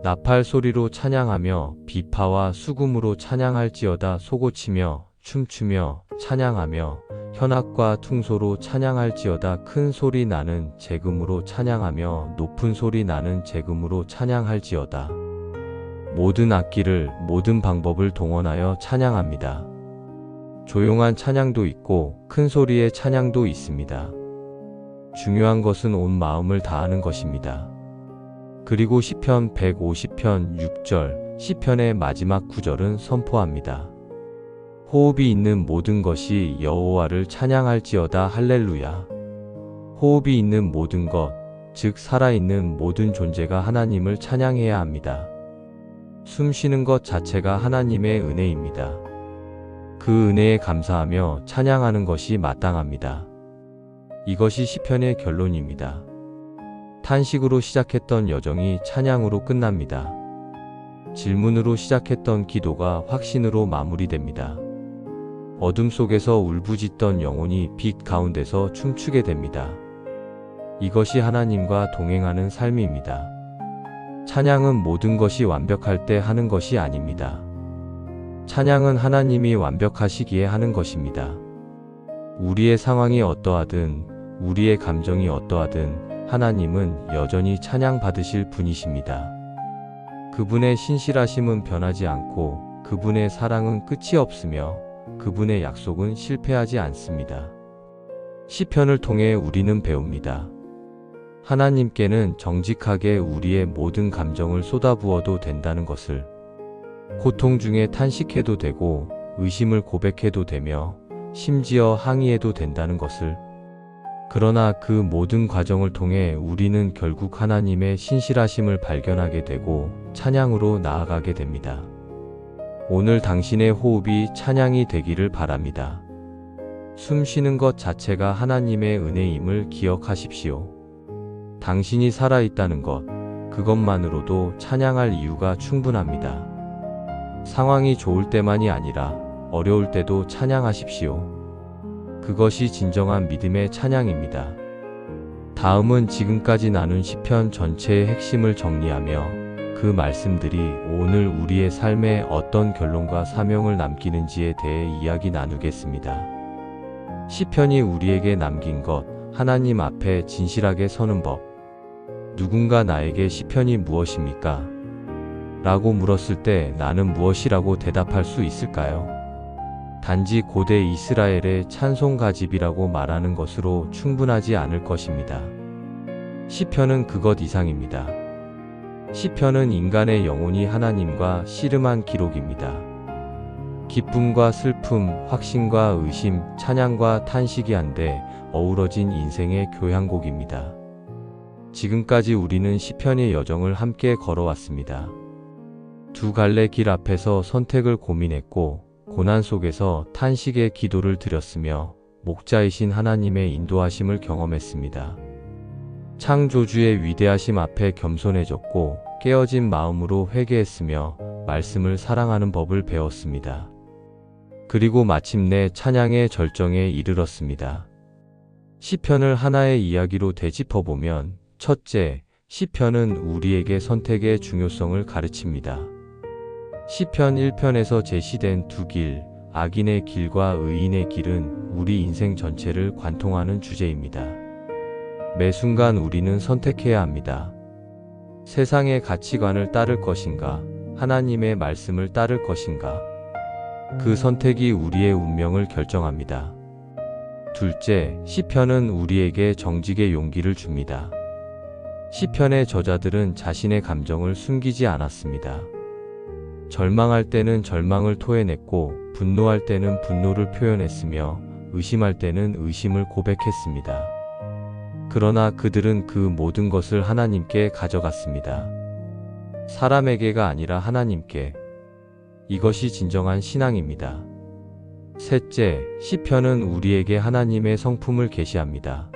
나팔 소리로 찬양하며 비파와 수금으로 찬양할지어다. 솟구치며 춤추며 찬양하며 현악과 퉁소로 찬양할지어다. 큰 소리 나는 재금으로 찬양하며 높은 소리 나는 재금으로 찬양할지어다. 모든 악기를, 모든 방법을 동원하여 찬양합니다. 조용한 찬양도 있고 큰 소리의 찬양도 있습니다. 중요한 것은 온 마음을 다하는 것입니다. 그리고 시편 150편 6절, 시편의 마지막 구절은 선포합니다. 호흡이 있는 모든 것이 여호와를 찬양할지어다. 할렐루야. 호흡이 있는 모든 것, 즉 살아있는 모든 존재가 하나님을 찬양해야 합니다. 숨 쉬는 것 자체가 하나님의 은혜입니다. 그 은혜에 감사하며 찬양하는 것이 마땅합니다. 이것이 시편의 결론입니다. 탄식으로 시작했던 여정이 찬양으로 끝납니다. 질문으로 시작했던 기도가 확신으로 마무리됩니다. 어둠 속에서 울부짖던 영혼이 빛 가운데서 춤추게 됩니다. 이것이 하나님과 동행하는 삶입니다. 찬양은 모든 것이 완벽할 때 하는 것이 아닙니다. 찬양은 하나님이 완벽하시기에 하는 것입니다. 우리의 상황이 어떠하든, 우리의 감정이 어떠하든 하나님은 여전히 찬양받으실 분이십니다. 그분의 신실하심은 변하지 않고 그분의 사랑은 끝이 없으며 그분의 약속은 실패하지 않습니다. 시편을 통해 우리는 배웁니다. 하나님께는 정직하게 우리의 모든 감정을 쏟아부어도 된다는 것을, 고통 중에 탄식해도 되고 의심을 고백해도 되며 심지어 항의해도 된다는 것을. 그러나 그 모든 과정을 통해 우리는 결국 하나님의 신실하심을 발견하게 되고 찬양으로 나아가게 됩니다. 오늘 당신의 호흡이 찬양이 되기를 바랍니다. 숨 쉬는 것 자체가 하나님의 은혜임을 기억하십시오. 당신이 살아있다는 것, 그것만으로도 찬양할 이유가 충분합니다. 상황이 좋을 때만이 아니라 어려울 때도 찬양하십시오. 그것이 진정한 믿음의 찬양입니다. 다음은 지금까지 나눈 시편 전체의 핵심을 정리하며 그 말씀들이 오늘 우리의 삶에 어떤 결론과 사명을 남기는지에 대해 이야기 나누겠습니다. 시편이 우리에게 남긴 것, 하나님 앞에 진실하게 서는 법. 누군가 나에게 시편이 무엇입니까? 라고 물었을 때 나는 무엇이라고 대답할 수 있을까요? 단지 고대 이스라엘의 찬송가집이라고 말하는 것으로 충분하지 않을 것입니다. 시편은 그것 이상입니다. 시편은 인간의 영혼이 하나님과 씨름한 기록입니다. 기쁨과 슬픔, 확신과 의심, 찬양과 탄식이 한데 어우러진 인생의 교향곡입니다. 지금까지 우리는 시편의 여정을 함께 걸어왔습니다. 두 갈래 길 앞에서 선택을 고민했고 고난 속에서 탄식의 기도를 드렸으며 목자이신 하나님의 인도하심을 경험했습니다. 창조주의 위대하심 앞에 겸손해졌고 깨어진 마음으로 회개했으며 말씀을 사랑하는 법을 배웠습니다. 그리고 마침내 찬양의 절정에 이르렀습니다. 시편을 하나의 이야기로 되짚어보면 첫째, 시편은 우리에게 선택의 중요성을 가르칩니다. 시편 1편에서 제시된 두 길, 악인의 길과 의인의 길은 우리 인생 전체를 관통하는 주제입니다. 매 순간 우리는 선택해야 합니다. 세상의 가치관을 따를 것인가, 하나님의 말씀을 따를 것인가. 그 선택이 우리의 운명을 결정합니다. 둘째, 시편은 우리에게 정직의 용기를 줍니다. 시편의 저자들은 자신의 감정을 숨기지 않았습니다. 절망할 때는 절망을 토해냈고, 분노할 때는 분노를 표현했으며, 의심할 때는 의심을 고백했습니다. 그러나 그들은 그 모든 것을 하나님께 가져갔습니다. 사람에게가 아니라 하나님께. 이것이 진정한 신앙입니다. 셋째, 시편은 우리에게 하나님의 성품을 계시합니다.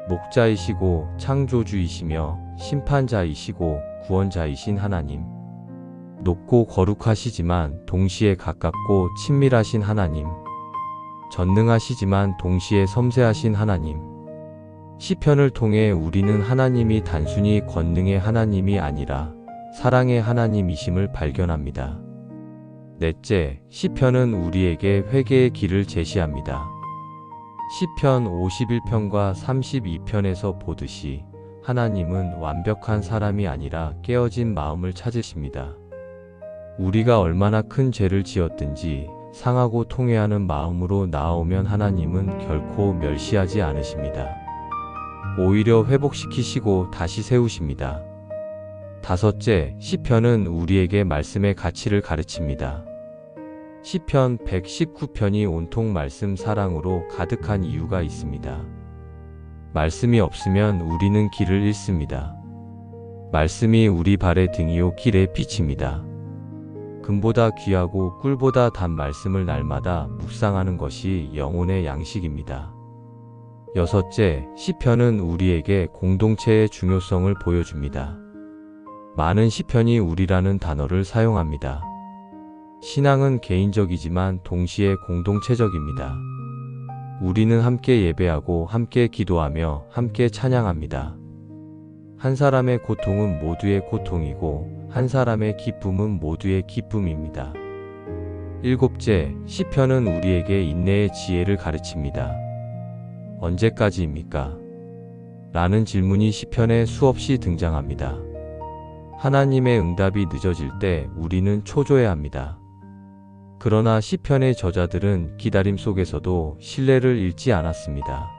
목자이시고 창조주이시며 심판자이시고 구원자이신 하나님. 높고 거룩하시지만 동시에 가깝고 친밀하신 하나님. 전능하시지만 동시에 섬세하신 하나님. 시편을 통해 우리는 하나님이 단순히 권능의 하나님이 아니라 사랑의 하나님이심을 발견합니다. 넷째, 시편은 우리에게 회개의 길을 제시합니다. 시편 51편과 32편에서 보듯이 하나님은 완벽한 사람이 아니라 깨어진 마음을 찾으십니다. 우리가 얼마나 큰 죄를 지었든지 상하고 통회하는 마음으로 나아오면 하나님은 결코 멸시하지 않으십니다. 오히려 회복시키시고 다시 세우십니다. 다섯째, 시편은 우리에게 말씀의 가치를 가르칩니다. 시편 119편이 온통 말씀 사랑으로 가득한 이유가 있습니다. 말씀이 없으면 우리는 길을 잃습니다. 말씀이 우리 발의 등이요 길의 빛입니다. 금보다 귀하고 꿀보다 단 말씀을 날마다 묵상하는 것이 영혼의 양식입니다. 여섯째, 시편은 우리에게 공동체의 중요성을 보여줍니다. 많은 시편이 우리라는 단어를 사용합니다. 신앙은 개인적이지만 동시에 공동체적입니다. 우리는 함께 예배하고 함께 기도하며 함께 찬양합니다. 한 사람의 고통은 모두의 고통이고 한 사람의 기쁨은 모두의 기쁨입니다. 일곱째, 시편은 우리에게 인내의 지혜를 가르칩니다. 언제까지입니까? 라는 질문이 시편에 수없이 등장합니다. 하나님의 응답이 늦어질 때 우리는 초조해야 합니다. 그러나 시편의 저자들은 기다림 속에서도 신뢰를 잃지 않았습니다.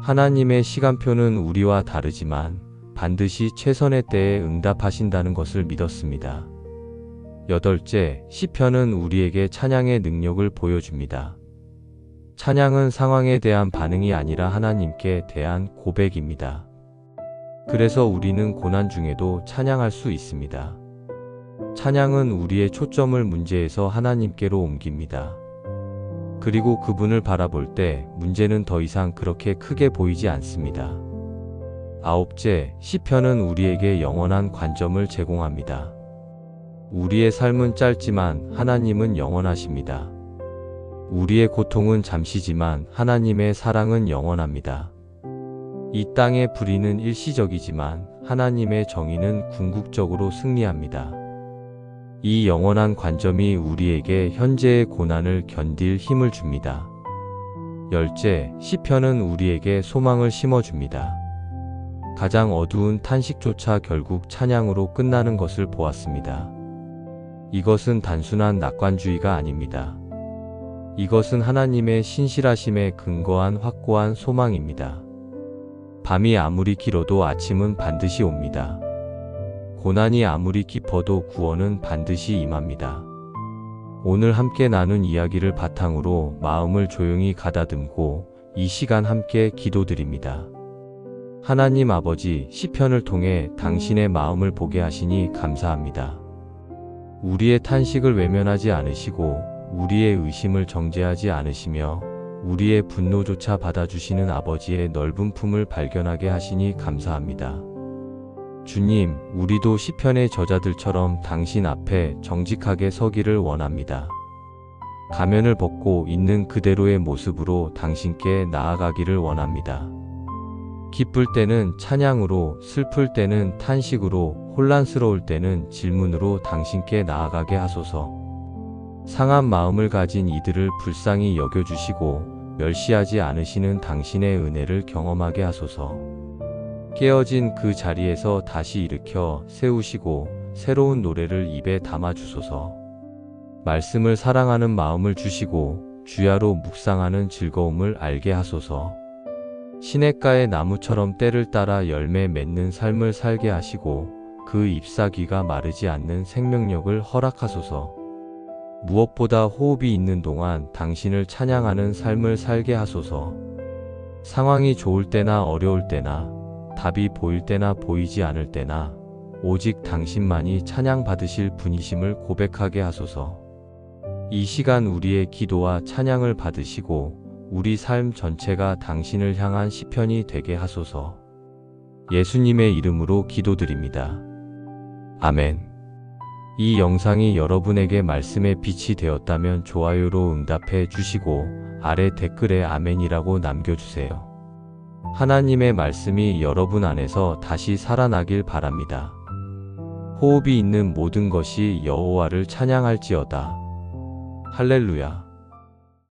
하나님의 시간표는 우리와 다르지만 반드시 최선의 때에 응답하신다는 것을 믿었습니다. 여덟째, 시편은 우리에게 찬양의 능력을 보여줍니다. 찬양은 상황에 대한 반응이 아니라 하나님께 대한 고백입니다. 그래서 우리는 고난 중에도 찬양할 수 있습니다. 찬양은 우리의 초점을 문제에서 하나님께로 옮깁니다. 그리고 그분을 바라볼 때 문제는 더 이상 그렇게 크게 보이지 않습니다. 아홉째, 시편은 우리에게 영원한 관점을 제공합니다. 우리의 삶은 짧지만 하나님은 영원하십니다. 우리의 고통은 잠시지만 하나님의 사랑은 영원합니다. 이 땅의 불의는 일시적이지만 하나님의 정의는 궁극적으로 승리합니다. 이 영원한 관점이 우리에게 현재의 고난을 견딜 힘을 줍니다. 열째, 시편은 우리에게 소망을 심어줍니다. 가장 어두운 탄식조차 결국 찬양으로 끝나는 것을 보았습니다. 이것은 단순한 낙관주의가 아닙니다. 이것은 하나님의 신실하심에 근거한 확고한 소망입니다. 밤이 아무리 길어도 아침은 반드시 옵니다. 고난이 아무리 깊어도 구원은 반드시 임합니다. 오늘 함께 나눈 이야기를 바탕으로 마음을 조용히 가다듬고 이 시간 함께 기도드립니다. 하나님 아버지, 시편을 통해 당신의 마음을 보게 하시니 감사합니다. 우리의 탄식을 외면하지 않으시고 우리의 의심을 정죄하지 않으시며 우리의 분노조차 받아주시는 아버지의 넓은 품을 발견하게 하시니 감사합니다. 주님, 우리도 시편의 저자들처럼 당신 앞에 정직하게 서기를 원합니다. 가면을 벗고 있는 그대로의 모습으로 당신께 나아가기를 원합니다. 기쁠 때는 찬양으로, 슬플 때는 탄식으로, 혼란스러울 때는 질문으로 당신께 나아가게 하소서. 상한 마음을 가진 이들을 불쌍히 여겨주시고 멸시하지 않으시는 당신의 은혜를 경험하게 하소서. 깨어진 그 자리에서 다시 일으켜 세우시고 새로운 노래를 입에 담아주소서. 말씀을 사랑하는 마음을 주시고 주야로 묵상하는 즐거움을 알게 하소서. 시냇가의 나무처럼 때를 따라 열매 맺는 삶을 살게 하시고 그 잎사귀가 마르지 않는 생명력을 허락하소서. 무엇보다 호흡이 있는 동안 당신을 찬양하는 삶을 살게 하소서. 상황이 좋을 때나 어려울 때나 답이 보일 때나 보이지 않을 때나 오직 당신만이 찬양받으실 분이심을 고백하게 하소서. 이 시간 우리의 기도와 찬양을 받으시고 우리 삶 전체가 당신을 향한 시편이 되게 하소서. 예수님의 이름으로 기도드립니다. 아멘. 이 영상이 여러분에게 말씀의 빛이 되었다면 좋아요로 응답해 주시고 아래 댓글에 아멘이라고 남겨주세요. 하나님의 말씀이 여러분 안에서 다시 살아나길 바랍니다. 호흡이 있는 모든 것이 여호와를 찬양할지어다. 할렐루야.